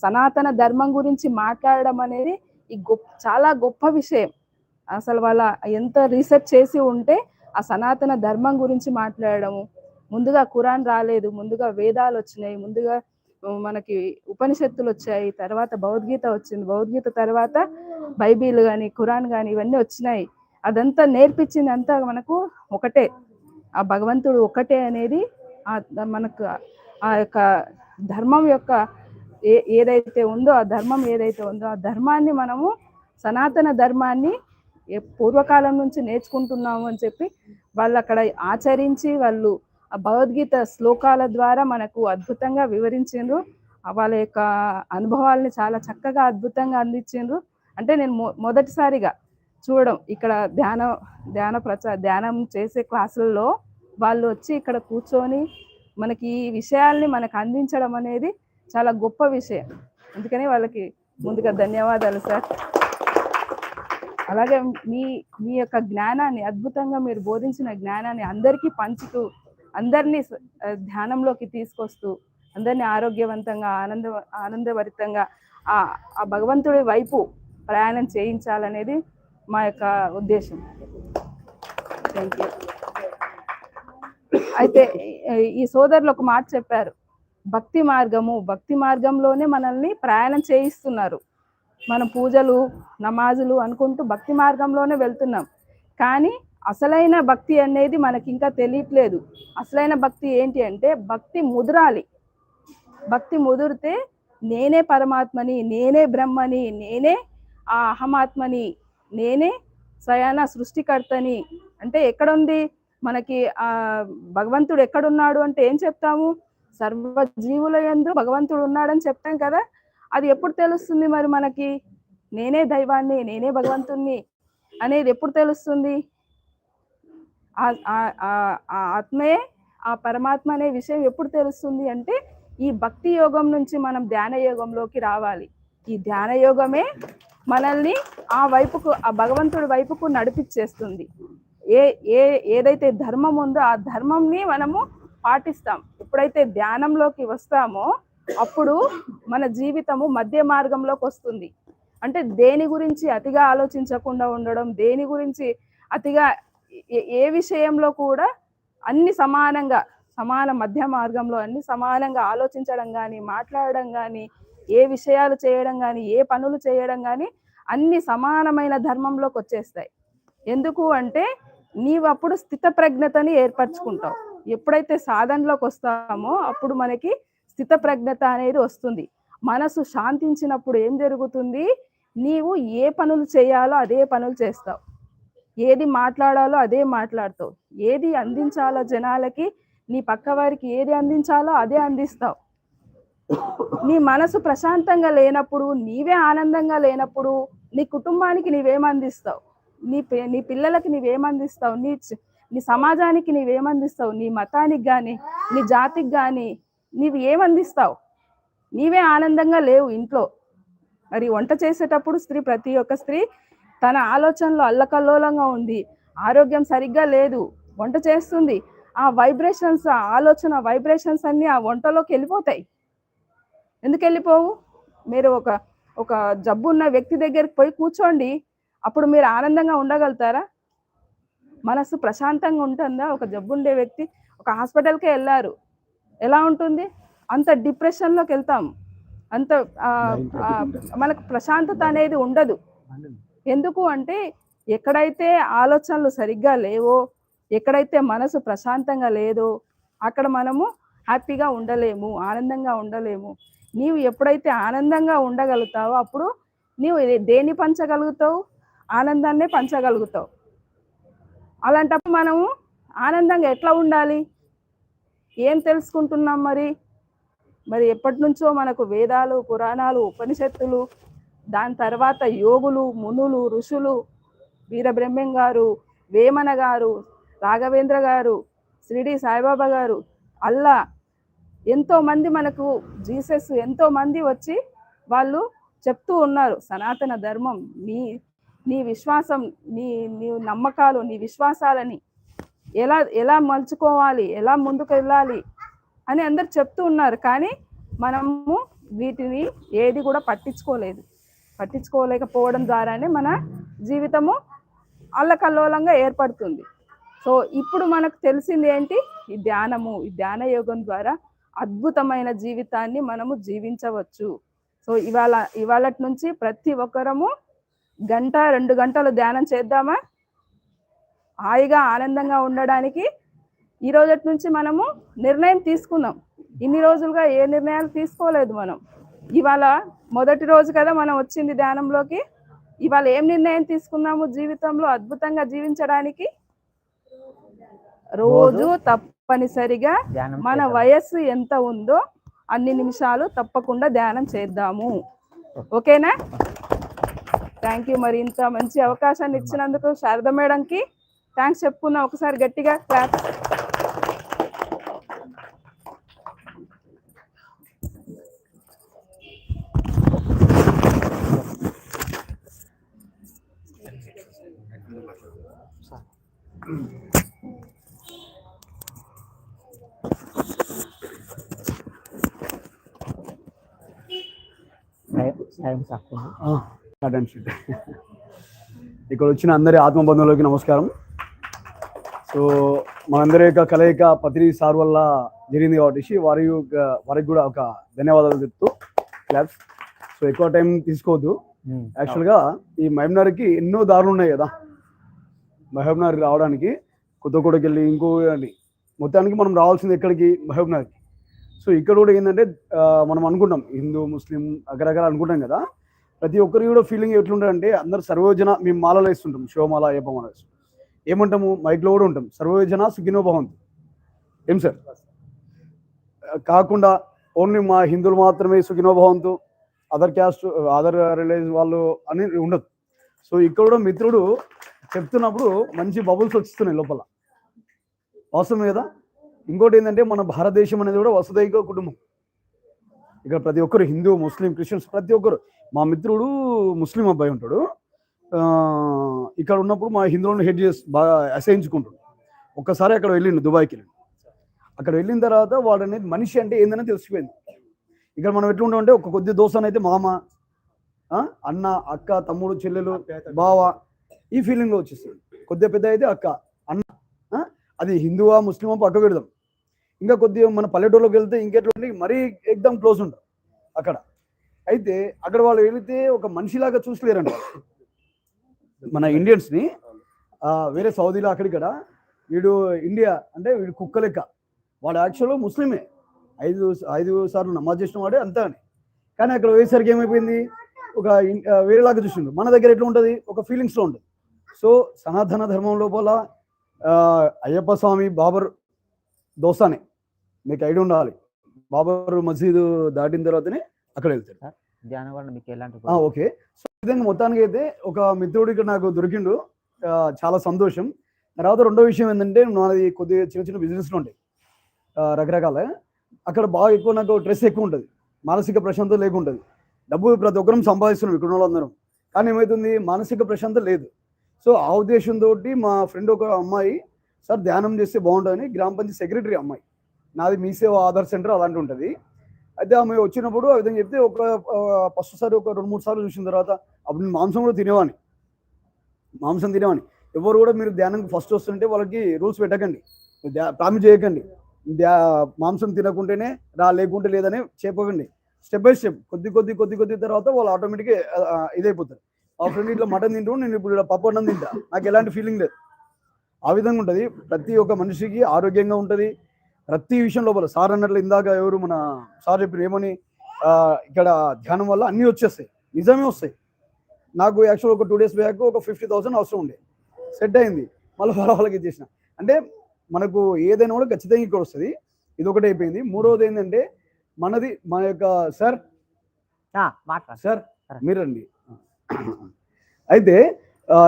సనాతన ధర్మం గురించి మాట్లాడడం అనేది చాలా గొప్ప విషయం. అసలు వాళ్ళ ఎంత రీసెర్చ్ చేసి ఉంటే ఆ సనాతన ధర్మం గురించి మాట్లాడడము. ముందుగా ఖురాన్ రాలేదు, ముందుగా వేదాలు వచ్చినాయి, ముందుగా మనకి ఉపనిషత్తులు వచ్చాయి, తర్వాత భగవద్గీత వచ్చింది, భగవద్గీత తర్వాత బైబిల్ కానీ ఖురాన్ కానీ ఇవన్నీ వచ్చినాయి. అదంతా నేర్పించింది అంతా మనకు ఒకటే, ఆ భగవంతుడు ఒకటే అనేది మనకు ఆ యొక్క ధర్మం యొక్క ఏదైతే ఉందో ఆ ధర్మం ఏదైతే ఉందో ఆ ధర్మాన్ని మనము సనాతన ధర్మాన్ని పూర్వకాలం నుంచి నేర్చుకుంటున్నాము అని చెప్పి వాళ్ళు అక్కడ ఆచరించి వాళ్ళు ఆ భగవద్గీత శ్లోకాల ద్వారా మనకు అద్భుతంగా వివరించిండ్రు. వాళ్ళ యొక్క అనుభవాల్ని చాలా చక్కగా అద్భుతంగా అందించిండ్రు. అంటే నేను మొదటిసారిగా చూడడం ఇక్కడ ధ్యానం చేసే క్లాసుల్లో వాళ్ళు వచ్చి ఇక్కడ కూర్చొని మనకి ఈ విషయాల్ని మనకు అందించడం అనేది చాలా గొప్ప విషయం. అందుకని వాళ్ళకి ముందుగా ధన్యవాదాలు సార్. అలాగే మీ యొక్క జ్ఞానాన్ని, అద్భుతంగా మీరు బోధించిన జ్ఞానాన్ని అందరికీ పంచుతూ, అందరినీ ధ్యానంలోకి తీసుకొస్తూ, అందరినీ ఆరోగ్యవంతంగా ఆనందభరితంగా ఆ భగవంతుడి వైపు ప్రయాణం చేయించాలనేది మా యొక్క ఉద్దేశం. Thank you. అయితే ఈ సోదరులు ఒక మాట చెప్పారు, భక్తి మార్గంలోనే మనల్ని ప్రయాణం చేయిస్తున్నారు. మనం పూజలు నమాజులు అనుకుంటూ భక్తి మార్గంలోనే వెళ్తున్నాం, కానీ అసలైన భక్తి అనేది మనకి ఇంకా తెలియట్లేదు. అసలైన భక్తి ఏంటి అంటే భక్తి ముదరాలి. భక్తి ముదిరితే నేనే పరమాత్మని, నేనే బ్రహ్మని, నేనే ఆ అహమాత్మని, నేనే స్వయాన సృష్టికర్తని. అంటే ఎక్కడుంది మనకి ఆ భగవంతుడు ఎక్కడున్నాడు అంటే ఏం చెప్తాము? సర్వజీవుల యందు భగవంతుడు ఉన్నాడని చెప్తాం కదా. అది ఎప్పుడు తెలుస్తుంది మరి మనకి? నేనే దైవాన్ని, నేనే భగవంతుణ్ణి అనేది ఎప్పుడు తెలుస్తుంది? ఆ ఆత్మే ఆ పరమాత్మ అనే విషయం ఎప్పుడు తెలుస్తుంది అంటే ఈ భక్తి యోగం నుంచి మనం ధ్యాన యోగంలోకి రావాలి. ఈ ధ్యాన యోగమే మనల్ని ఆ వైపుకు, ఆ భగవంతుడి వైపుకు నడిపించేస్తుంది. ఏదైతే ధర్మం ఉందో ఆ ధర్మంని మనము పాటిస్తాం. ఎప్పుడైతే ధ్యానంలోకి వస్తామో అప్పుడు మన జీవితము మధ్య మార్గంలోకి వస్తుంది. అంటే దేని గురించి అతిగా ఆలోచించకుండా ఉండడం, దేని గురించి అతిగా ఏ విషయంలో కూడా అన్ని సమాన మధ్య మార్గంలో అన్ని సమానంగా ఆలోచించడం కానీ, మాట్లాడడం కానీ, ఏ విషయాలు చేయడం కానీ, ఏ పనులు చేయడం కానీ అన్ని సమానమైన ధర్మంలోకి వచ్చేస్తాయి. ఎందుకు అంటే నీవు అప్పుడు స్థిత ప్రజ్ఞతని ఏర్పరచుకుంటావు. ఎప్పుడైతే సాధనలోకి వస్తామో అప్పుడు మనకి స్థిత ప్రజ్ఞత అనేది వస్తుంది. మనసు శాంతించినప్పుడు ఏం జరుగుతుంది? నీవు ఏ పనులు చేయాలో అదే పనులు చేస్తావు, ఏది మాట్లాడాలో అదే మాట్లాడతావు, ఏది అందించాలో జనాలకి, నీ పక్క వారికి ఏది అందించాలో అదే అందిస్తావు. నీ మనసు ప్రశాంతంగా లేనప్పుడు, నీవే ఆనందంగా లేనప్పుడు నీ కుటుంబానికి నీవేం అందిస్తావు? నీ పిల్లలకి నీవేమందిస్తావు, నీ సమాజానికి నీవేమందిస్తావు, నీ మతానికి కానీ నీ జాతికి కానీ నీవు ఏమందిస్తావు? నీవే ఆనందంగా లేవు ఇంట్లో. మరి వంట చేసేటప్పుడు ప్రతి ఒక్క స్త్రీ తన ఆలోచనలో అల్లకల్లోలంగా ఉంది, ఆరోగ్యం సరిగ్గా లేదు, వంట చేస్తుంది, ఆ వైబ్రేషన్స్, ఆ ఆలోచన వైబ్రేషన్స్ అన్నీ ఆ వంటలోకి వెళ్ళిపోతాయి. ఎందుకు వెళ్ళిపోవు? మీరు ఒక జబ్బు ఉన్న వ్యక్తి దగ్గరికి పోయి కూర్చోండి, అప్పుడు మీరు ఆనందంగా ఉండగలుగుతారా? మనసు ప్రశాంతంగా ఉంటుందా? ఒక జబ్బు ఉండే వ్యక్తి ఒక హాస్పిటల్కే వెళ్ళారు, ఎలా ఉంటుంది? అంత డిప్రెషన్లోకి వెళ్తాం, అంత మనకు ప్రశాంతత అనేది ఉండదు. ఎందుకు అంటే ఎక్కడైతే ఆలోచనలు సరిగ్గా లేవో, ఎక్కడైతే మనసు ప్రశాంతంగా లేదో అక్కడ మనము హ్యాపీగా ఉండలేము, ఆనందంగా ఉండలేము. నీవు ఎప్పుడైతే ఆనందంగా ఉండగలుగుతావో అప్పుడు నీవు దేన్ని పంచగలుగుతావు? ఆనందాన్నే పంచగలుగుతావు. అలాంటప్పుడు మనము ఆనందంగా ఎట్లా ఉండాలి? ఏం తెలుసుకుంటున్నాం మరి ఎప్పటి నుంచో మనకు వేదాలు, పురాణాలు, ఉపనిషత్తులు, దాని తర్వాత యోగులు, మునులు, ఋషులు, వీరబ్రహ్మం గారు, వేమన గారు, రాఘవేంద్ర గారు, షిరిడి సాయిబాబా గారు, అల్లా, ఎంతోమంది మనకు జీసస్, ఎంతోమంది వచ్చి వాళ్ళు చెప్తూ ఉన్నారు సనాతన ధర్మం, నీ విశ్వాసం, నీ నమ్మకాలు, నీ విశ్వాసాలని ఎలా మలుచుకోవాలి, ఎలా ముందుకు వెళ్ళాలి అని అందరు చెప్తూ ఉన్నారు. కానీ మనము వీటిని ఏది కూడా పట్టించుకోలేకపోవడం ద్వారానే మన జీవితము అల్లకల్లోలంగా ఏర్పడుతుంది. సో ఇప్పుడు మనకు తెలిసింది ఏంటి? ఈ ధ్యానము, ఈ ధ్యాన యోగం ద్వారా అద్భుతమైన జీవితాన్ని మనము జీవించవచ్చు. సో ఇవాళటి నుంచి ప్రతి ఒక్కరము 1-2 గంటలు ధ్యానం చేద్దామా? హాయిగా ఆనందంగా ఉండడానికి ఈ రోజటి నుంచి మనము నిర్ణయం తీసుకుందాం. ఇన్ని రోజులుగా ఏ నిర్ణయాలు తీసుకోలేదు మనం. ఇవాళ మొదటి రోజు కదా మనం వచ్చింది ధ్యానంలోకి. ఇవాళ ఏం నిర్ణయం తీసుకున్నాము జీవితంలో అద్భుతంగా జీవించడానికి? రోజు తప్పనిసరిగా మన వయస్సు ఎంత ఉందో అన్ని నిమిషాలు తప్పకుండా ధ్యానం చేద్దాము. ఓకేనా? Thank you. మరి ఇంత మంచి అవకాశాన్ని ఇచ్చినందుకు శారద మేడంకి థ్యాంక్స్ చెప్పుకుందాం ఒకసారి గట్టిగా క్లాప్. ఇక్కడ వచ్చిన అందరి ఆత్మబంధువులకి నమస్కారం. సో మనందరి యొక్క కలయిక పత్రి సార్ వల్ల జరిగింది కాబట్టి వారికి కూడా ఒక ధన్యవాదాలు చెప్తూ క్లాప్స్. సో ఎక్కువ టైం తీసుకోవద్దు. యాక్చువల్గా ఈ మహబూబ్నగర్కి ఎన్నో దారులు ఉన్నాయి కదా, మహబూబ్నగర్ రావడానికి కొత్తగూడకి వెళ్ళి ఇంకో మొత్తానికి మనం రావాల్సింది ఎక్కడికి? మహబూబ్నగర్కి. సో ఇక్కడ కూడా ఏంటంటే మనం అనుకుంటాం హిందూ ముస్లిం రకరకాల అనుకుంటాం కదా, ప్రతి ఒక్కరి కూడా ఫీలింగ్ ఎట్లుంటారంటే అందరు సర్వజన, మేము మాలలో వేస్తుంటాం, శివమాల అయ్యప్పమాల వేస్తుంటాం, ఏమంటాము మైక్లో కూడా ఉంటాం, సర్వజన సుఖినో భవంతు. ఏం సార్? కాకుండా ఓన్లీ మా హిందువులు మాత్రమే సుఖినో భవంతు, అదర్ క్యాస్ట్ అదర్ రిలీజియన్ వాళ్ళు అని ఉండదు. సో ఇక్కడ కూడా మిత్రుడు చెప్తున్నప్పుడు మంచి బబుల్స్ వస్తున్నాయి లోపల, అవసరం కదా. ఇంకోటి ఏంటంటే మన భారతదేశం అనేది కూడా వసుదైక కుటుంబం. ఇక్కడ ప్రతి ఒక్కరు హిందూ ముస్లిం క్రిస్టియన్స్ ప్రతి ఒక్కరు, మా మిత్రుడు ముస్లిం అబ్బాయి ఉంటాడు, ఇక్కడ ఉన్నప్పుడు మా హిందువులను హెడ్ చేసి బాగా అసహించుకుంటాడు. ఒక్కసారి అక్కడ వెళ్ళిండు, దుబాయ్కి వెళ్ళిండు. అక్కడ వెళ్ళిన తర్వాత వాడు అనేది మనిషి అంటే ఏందని తెలిసిపోయింది. ఇక్కడ మనం ఎట్లుంటామంటే ఒక కొద్ది దోస్తాను అయితే మామ, అన్న, అక్క, తమ్ముడు, చెల్లెలు, బావ, ఈ ఫీలింగ్లో వచ్చేస్తుంది. కొద్దిగా పెద్ద అయితే అక్క, అన్న, అది హిందువా ముస్లిమా పక్క పెడదాం. ఇంకా కొద్దిగా మన పల్లెటూరులోకి వెళ్తే ఇంకెట్లా మరీ ఎగ్దమ్ క్లోజ్ ఉంటాం అక్కడ. అయితే అక్కడ వాళ్ళు వెళితే ఒక మనిషిలాగా చూసలేరండి మన ఇండియన్స్ని. వేరే సౌదీలో అక్కడిక్కడ వీడు ఇండియా అంటే వీడు కుక్క లెక్క, వాడు యాక్చువల్గా ముస్లిమే, 5 సార్లు నమాజ్ చేసిన వాడే అంతా అని. కానీ అక్కడ పోయేసరికి ఏమైపోయింది, ఒక వేరేలాగా చూసిండు. మన దగ్గర ఎట్లా ఉంటుంది, ఒక ఫీలింగ్స్లో ఉంటుంది. సో సనాతన ధర్మం లోపల అయ్యప్ప స్వామి బాబర్ దోస్తానే, మీకు ఐడియా ఉండాలి. బాబర్ మసీదు దాటిన తర్వాతనే అక్కడ వెళ్తారు. ధ్యానం వల్ల మీకు ఎలాంటి ఓకే. సో విధంగా మొత్తానికి అయితే ఒక మిత్రుడు ఇక్కడ నాకు దొరికిండు. చాలా సంతోషం. తర్వాత రెండో విషయం ఏంటంటే నాది కొద్దిగా చిన్న చిన్న బిజినెస్లు ఉంటాయి రకరకాల. అక్కడ బాగా ఎక్కువ నాకు స్ట్రెస్ ఎక్కువ ఉంటుంది, మానసిక ప్రశాంతత లేకుంటుంది. డబ్బు ప్రతి ఒక్కరం సంపాదిస్తున్నాం ఇక్కడ ఉన్న వాళ్ళందరం, కానీ ఏమవుతుంది మానసిక ప్రశాంతత లేదు. సో ఆ ఉద్దేశంతో మా ఫ్రెండ్ ఒక అమ్మాయి, సార్ ధ్యానం చేస్తే బాగుంటుందని, గ్రామ పంచాయతీ సెక్రటరీ అమ్మాయి, నాది మీ సేవ ఆధార్ సెంటర్ అలాంటి ఉంటుంది. అయితే ఆమె వచ్చినప్పుడు ఆ విధంగా చెప్తే ఫస్ట్ సారి ఒక 2-3 సార్లు చూసిన తర్వాత అప్పుడు నేను మాంసం కూడా తినేవాడిని. ఎవరు కూడా మీరు ధ్యానంకి ఫస్ట్ వస్తుంటే వాళ్ళకి రూల్స్ పెట్టకండి, ప్రామిస్ చేయకండి, మాంసం తినకుంటేనే లేకుంటే లేదని చెప్పకండి. స్టెప్ బై స్టెప్ కొద్ది తర్వాత వాళ్ళు ఆటోమేటిక్గా ఇదైపోతారు. మా ఫ్రెండ్ ఇట్లా మటన్ తింటూ నేను ఇప్పుడు ఇలా పప్పు అన్నం తింటా, నాకు ఎలాంటి ఫీలింగ్ లేదు. ఆ విధంగా ఉంటుంది. ప్రతి ఒక్క మనిషికి ఆరోగ్యంగా ఉంటుంది ప్రతి విషయం లోపల. సార్ అన్నట్లు ఇందాక ఎవరు మన సార్ చెప్పిన ఏమని, ఇక్కడ ధ్యానం వల్ల అన్నీ వచ్చేస్తాయి, నిజమే వస్తాయి. నాకు యాక్చువల్ ఒక 2 days బ్యాక్ ఒక 50,000 అవసరం ఉండే, సెట్ అయింది. మళ్ళీ వాళ్ళకి ఇచ్చేసిన. అంటే మనకు ఏదైనా కూడా ఖచ్చితంగా ఇక్కడ వస్తుంది. ఇది ఒకటి అయిపోయింది. మూడవది ఏంటంటే మన యొక్క సార్ మీరండి. అయితే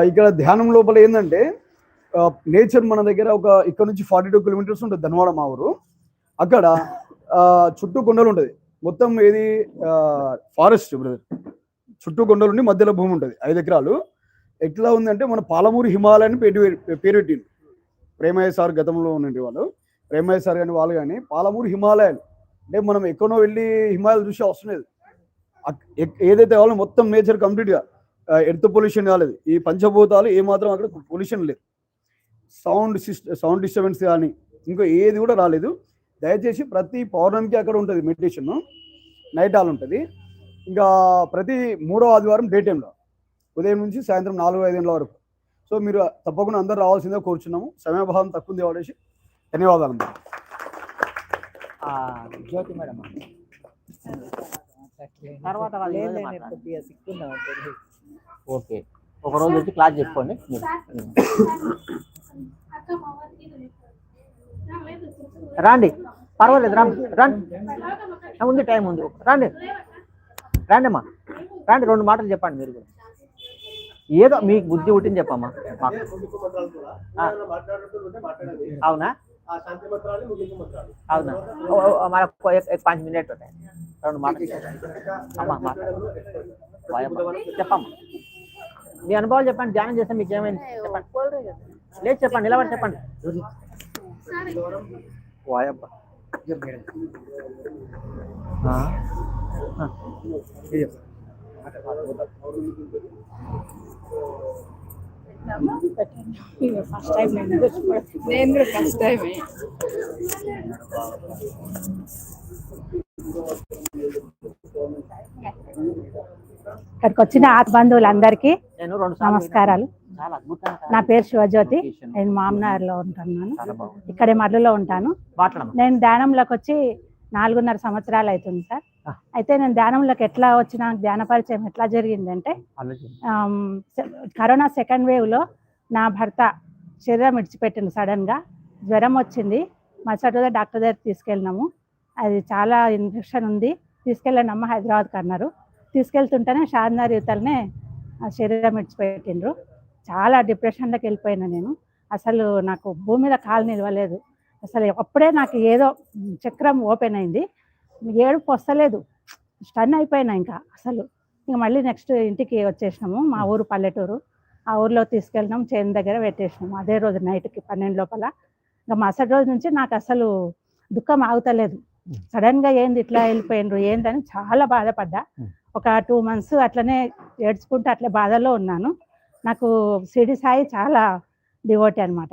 ఇక్కడ ధ్యానం లోపల ఏంటంటే నేచర్ మన దగ్గర ఇక్కడ నుంచి 42 kilometers ఉంటుంది ధన్వాడ మా ఊరు. అక్కడ చుట్టూ కొండలు ఉంటుంది, మొత్తం ఏది ఫారెస్ట్ బ్రదర్, చుట్టూ కొండలు ఉండి మధ్యలో భూమి ఉంటుంది 5 ఎకరాలు. ఎట్లా ఉందంటే మన పాలమూరు హిమాలయాన్ని పేరు పెట్టింది ప్రేమయ్య సార్ గతంలో ఉన్నది వాళ్ళు, ప్రేమయ్య సార్ కానీ వాళ్ళు కానీ. పాలమూరు హిమాలయాలు అంటే మనం ఎక్కడో వెళ్ళి హిమాలయాలు చూసే అవసరం లేదు. ఏదైతే కావాలో మొత్తం నేచర్ కంప్లీట్గా, ఎర్త్ పొల్యూషన్ కాలేదు, ఈ పంచభూతాలు ఏమాత్రం అక్కడ పొల్యూషన్ లేదు, సౌండ్ డిస్టర్బెన్స్ కానీ ఇంకో ఏది కూడా రాలేదు. దయచేసి ప్రతి పౌర్ణమికి అక్కడ ఉంటుంది మెడిటేషన్, నైట్ హాల్ ఉంటుంది. ఇంకా ప్రతి 3వ ఆదివారం డే టైంలో ఉదయం నుంచి సాయంత్రం 4-5 గంటల వరకు. సో మీరు తప్పకుండా అందరూ రావాల్సిందే కోరుచున్నాము. సమయభావం తక్కువ ఉంది వాడేసి ధన్యవాదాలు. జ్యోతి మేడం తర్వాత ఓకే, ఒక రోజు వచ్చి క్లాస్ చెప్పుకోండి. రండి, పర్వాలేదు, రండి, ఉంది టైం ఉంది, రండి అమ్మా, రండి. 2 మాటలు చెప్పండి మీరు కూడా, ఏదో మీకు బుద్ధి పుట్టింది చెప్పమ్మా. అవునా అవునా, మనకు 5 minutes ఉంటాయి. 2 మాటలు అమ్మా చెప్పమ్మా, మీ అనుభవాలు చెప్పండి. ధ్యానం చేస్తే మీకు ఏమైంది చెప్పండి, లేదు చెప్పండి, నిలబడి చెప్పండి. వాయబ్బా నేను కూడా ఫస్ట్ టైం. ఇక్కడికి వచ్చిన ఆత్మబంధువులందరికీ నమస్కారాలు. నా పేరు శివజ్యోతి, నేను మామనార్లో ఉంటున్నాను, ఇక్కడే మర్రులో ఉంటాను. నేను ధ్యానంలోకి వచ్చి 4.5 సంవత్సరాలు అవుతుంది సార్. అయితే నేను ధ్యానంలోకి ఎట్లా వచ్చిన, ధ్యాన పరిచయం ఎట్లా జరిగిందంటే, కరోనా 2nd wave లో నా భర్త శరీరం విడిచిపెట్టింది. సడన్గా జ్వరం వచ్చింది, మరుసటి రోజు డాక్టర్ దగ్గర తీసుకెళ్ళినాము. అది చాలా ఇన్ఫెక్షన్ ఉంది, తీసుకెళ్ళినమ్మ హైదరాబాద్కి అన్నారు. తీసుకెళ్తుంటేనే షాద్నగర్ యువతలనే శరీరం విడిచిపెట్టిండ్రు. చాలా డిప్రెషన్లోకి వెళ్ళిపోయినా నేను. అసలు నాకు భూమి మీద కాలు నిలవలేదు. అసలు అప్పుడే నాకు ఏదో చక్రం ఓపెన్ అయింది, ఏడుపు వస్తలేదు, స్టన్ అయిపోయినా. ఇంకా మళ్ళీ నెక్స్ట్ ఇంటికి వచ్చేసినాము. మా ఊరు పల్లెటూరు, ఆ ఊర్లో తీసుకెళ్ళినాం, చేను దగ్గర పెట్టేసినాము. అదే రోజు నైట్కి 12 లోపల. ఇంకా మరుసటి రోజు నుంచి నాకు అసలు దుఃఖం ఆగుతలేదు. సడన్గా ఏంది ఇట్లా వెళ్ళిపోయినరు ఏందని చాలా బాధపడ్డా. ఒక 2 months అట్లనే ఏడ్చుకుంటూ అట్లే బాధలో ఉన్నాను. నాకు షిరిడి సాయి చాలా డివోటీ అనమాట.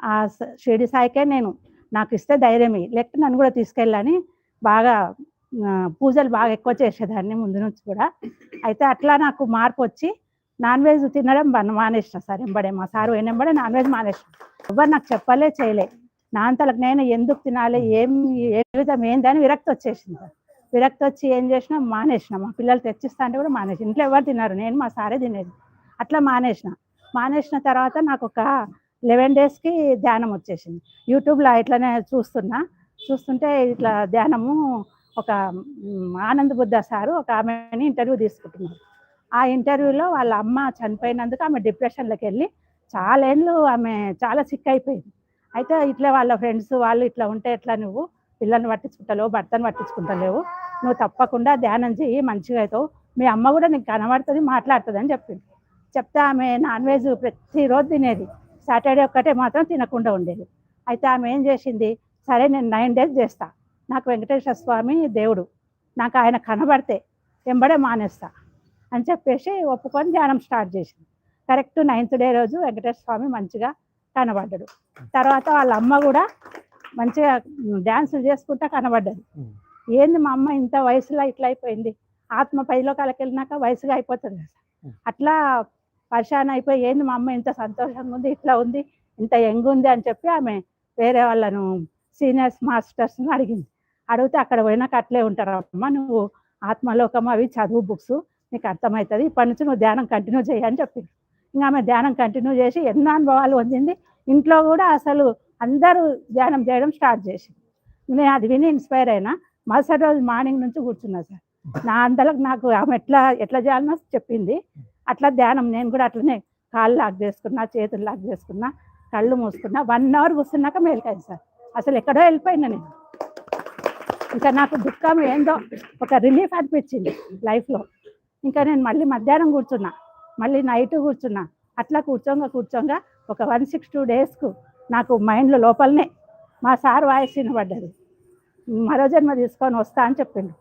ఆ షిరిడి సాయికే నాకు ఇస్తే ధైర్యమే, లేకపోతే నన్ను కూడా తీసుకెళ్ళని బాగా పూజలు బాగా ఎక్కువ చేసేదాన్ని ముందు నుంచి కూడా. అయితే అట్లా నాకు మార్పు వచ్చి నాన్ వెజ్ తినడం మానేసిన సార్. ఎంబడే మా సారు వెంబడే నాన్ వెజ్ మానేసిన. ఎవరు నాకు చెప్పలే చేయలే, నా అంతలకు నేను ఎందుకు తినాలి, ఏ విధం ఏందని విరక్తి వచ్చేసింది సార్. విరక్తి వచ్చి ఏం చేసినా మానేసిన. మా పిల్లలు తెచ్చిస్తా అంటే కూడా మానేసి, ఇంట్లో ఎవరు తిన్నారు, నేను మా సారే తినేది. అట్లా మానేసిన తర్వాత నాకు ఒక 11 daysకి ధ్యానం వచ్చేసింది. యూట్యూబ్లో ఇట్లానే చూస్తుంటే ఇట్లా ధ్యానము ఒక ఆనంద్ బుద్ధ సారు ఒక ఆమెని ఇంటర్వ్యూ తీసుకుంటున్నారు. ఆ ఇంటర్వ్యూలో వాళ్ళ అమ్మ చనిపోయినందుకు ఆమె డిప్రెషన్లోకి వెళ్ళి చాలా ఏళ్ళు ఆమె చాలా సిక్ అయిపోయింది. అయితే ఇట్లా వాళ్ళ ఫ్రెండ్స్ వాళ్ళు ఇట్లా ఉంటే ఎట్లా, నువ్వు పిల్లల్ని పట్టించుకుంటలేవు, భర్తను పట్టించుకుంటలేవు, నువ్వు తప్పకుండా ధ్యానం చెయ్యి, మంచిగా అవుతావు, మీ అమ్మ కూడా నీకు కనబడుతుంది, మాట్లాడుతుంది అని చెప్పింది. చెప్తే ఆమె నాన్ వెజ్ ప్రతిరోజు తినేది, సాటర్డే ఒక్కటే మాత్రం తినకుండా ఉండేది. అయితే ఆమె ఏం చేసింది, సరే నేను 9 days చేస్తా, నాకు వెంకటేశ్వర స్వామి దేవుడు, నాకు ఆయన కనబడితే వెంబడే మానేస్తా అని చెప్పేసి ఒప్పుకొని ధ్యానం స్టార్ట్ చేసింది. కరెక్ట్ 9th day రోజు వెంకటేశ్వర స్వామి మంచిగా కనబడ్డాడు. తర్వాత వాళ్ళ అమ్మ కూడా మంచిగా డ్యాన్సులు చేసుకుంటా కనబడ్డది. ఏంది మా అమ్మ ఇంత వయసులో ఇట్లా అయిపోయింది, ఆత్మ పైలోకాలకు వెళ్ళినాక వయసుగా అయిపోతుంది కదా, అట్లా పరిశాన్ అయిపోయి ఏంది మా అమ్మ ఇంత సంతోషంగా ఉంది, ఇట్లా ఉంది, ఇంత యంగ్ ఉంది అని చెప్పి ఆమె వేరే వాళ్ళను సీనియర్స్ మాస్టర్స్ని అడిగింది. అడిగితే అక్కడ పోయినాక అట్లే ఉంటారు అమ్మ, నువ్వు ఆత్మలోకం అవి చదువు బుక్స్ నీకు అర్థమవుతుంది, ఇప్పటి నుంచి నువ్వు ధ్యానం కంటిన్యూ చేయని చెప్పింది. ఇంకా ఆమె ధ్యానం కంటిన్యూ చేసి ఎన్నో అనుభవాలు పొందింది. ఇంట్లో కూడా అసలు అందరూ ధ్యానం చేయడం స్టార్ట్ చేసింది. నేను అది విని ఇన్స్పైర్ అయినా. మరుసటి రోజు మార్నింగ్ నుంచి కూర్చున్నా సార్, నా అంతలకు నాకు ఆమె ఎట్లా చేయాలనో చెప్పింది. అట్లా ధ్యానం నేను కూడా అట్లనే కాళ్ళు లాక్ చేసుకున్నా, చేతులు లాక్ చేసుకున్నా, కళ్ళు మూసుకున్నా. 1 hour కూర్చున్నాక మేలుకైంది సార్. అసలు ఎక్కడో వెళ్ళిపోయినా నేను. ఇంకా నాకు దుఃఖం ఏందో ఒక రిలీఫ్ అనిపించింది లైఫ్లో. ఇంకా నేను మళ్ళీ మధ్యాహ్నం కూర్చున్నా, మళ్ళీ నైట్ కూర్చున్నా. అట్లా కూర్చోంగా ఒక 162 daysకు నాకు మైండ్లో లోపలనే మా సార్ వాయిస్ వినబడ్డది, మరో జన్మ తీసుకొని వస్తా అని చెప్పిండు.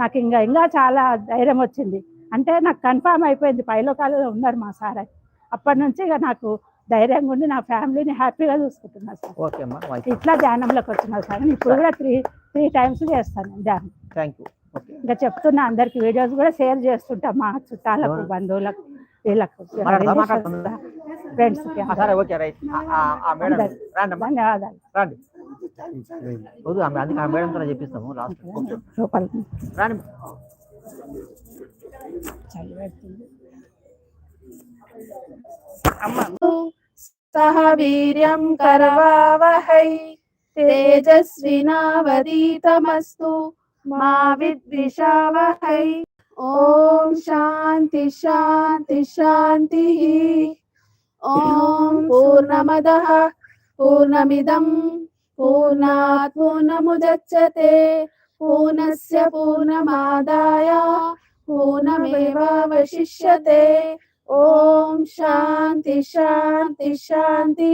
నాకు ఇంకా చాలా ధైర్యం వచ్చింది. అంటే నాకు కన్ఫామ్ అయిపోయింది పైలోకాలలో ఉన్నారు మా సార్ అని. అప్పటి నుంచి ఇక నాకు ధైర్యంగా ఉండి నా ఫ్యామిలీని హ్యాపీగా చూసుకుంటున్నా సార్. ఓకే అమ్మా, ఇట్లా ధ్యానంలోకి వచ్చినా సార్. ఇప్పుడు కూడా త్రీ times చేస్తాను ధ్యానం. Thank you. ఇంకా చెప్తున్నా అందరికి, వీడియోస్ కూడా షేర్ చేస్తుంటా మా చుట్టాలకు, బంధువులకు, వీళ్ళకు, ఫ్రెండ్స్కి. సరే, ఓకే, రైట్. మేడం రండి, ధన్యవాదాలు. రండి. వద్దు, అందుకే ఆ మేడంతో చెప్పిస్తాము లాస్ట్. లోపలికి రండి. చలి పెడుతుంది. సహ వీర్యం కరవావహై తేజస్వినావదీతమస్తు మా విద్విషావహై. ఓం శాంతి శాంతి శాంతి. ఓం పూర్ణమదః పూర్ణమిదం పూర్ణాత్ పూర్ణముదచ్యతే పూర్ణస్య పూర్ణమాదాయ పూర్ణమేవావశిష్యతే. ఓం శాంతి శాంతి శాంతి.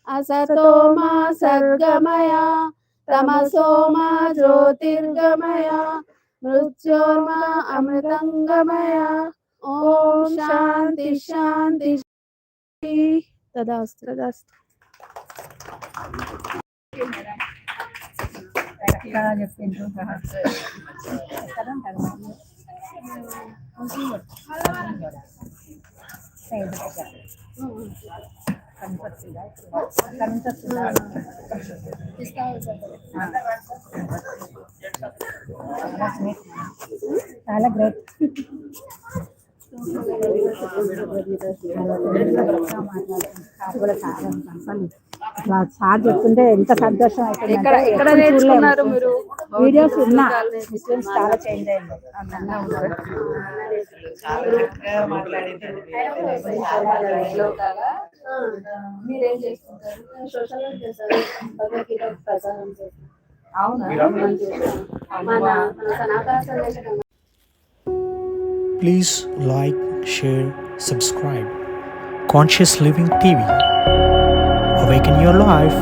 असतो मा सर्गमय तमसो मा ज्योतिर्गमय मृत्योर्मा अमृतंगमय. ओम शांति शांति तदास्तु तदास्तु. చాలా గ్రేట్. సార్ చెప్తుంటే ఎంత సంతోషం అవుతుంది. వీడియోస్ ఉన్నా ముస్లిమ్స్ చాలా చేంజ్ అయింది. మీరేం చేస్తుంటారు? సోషల్ వర్క్ చేస్తారు. అవునా? మన సనాతన సందేశం. Please like, share, subscribe. Conscious Living TV. Awaken your life.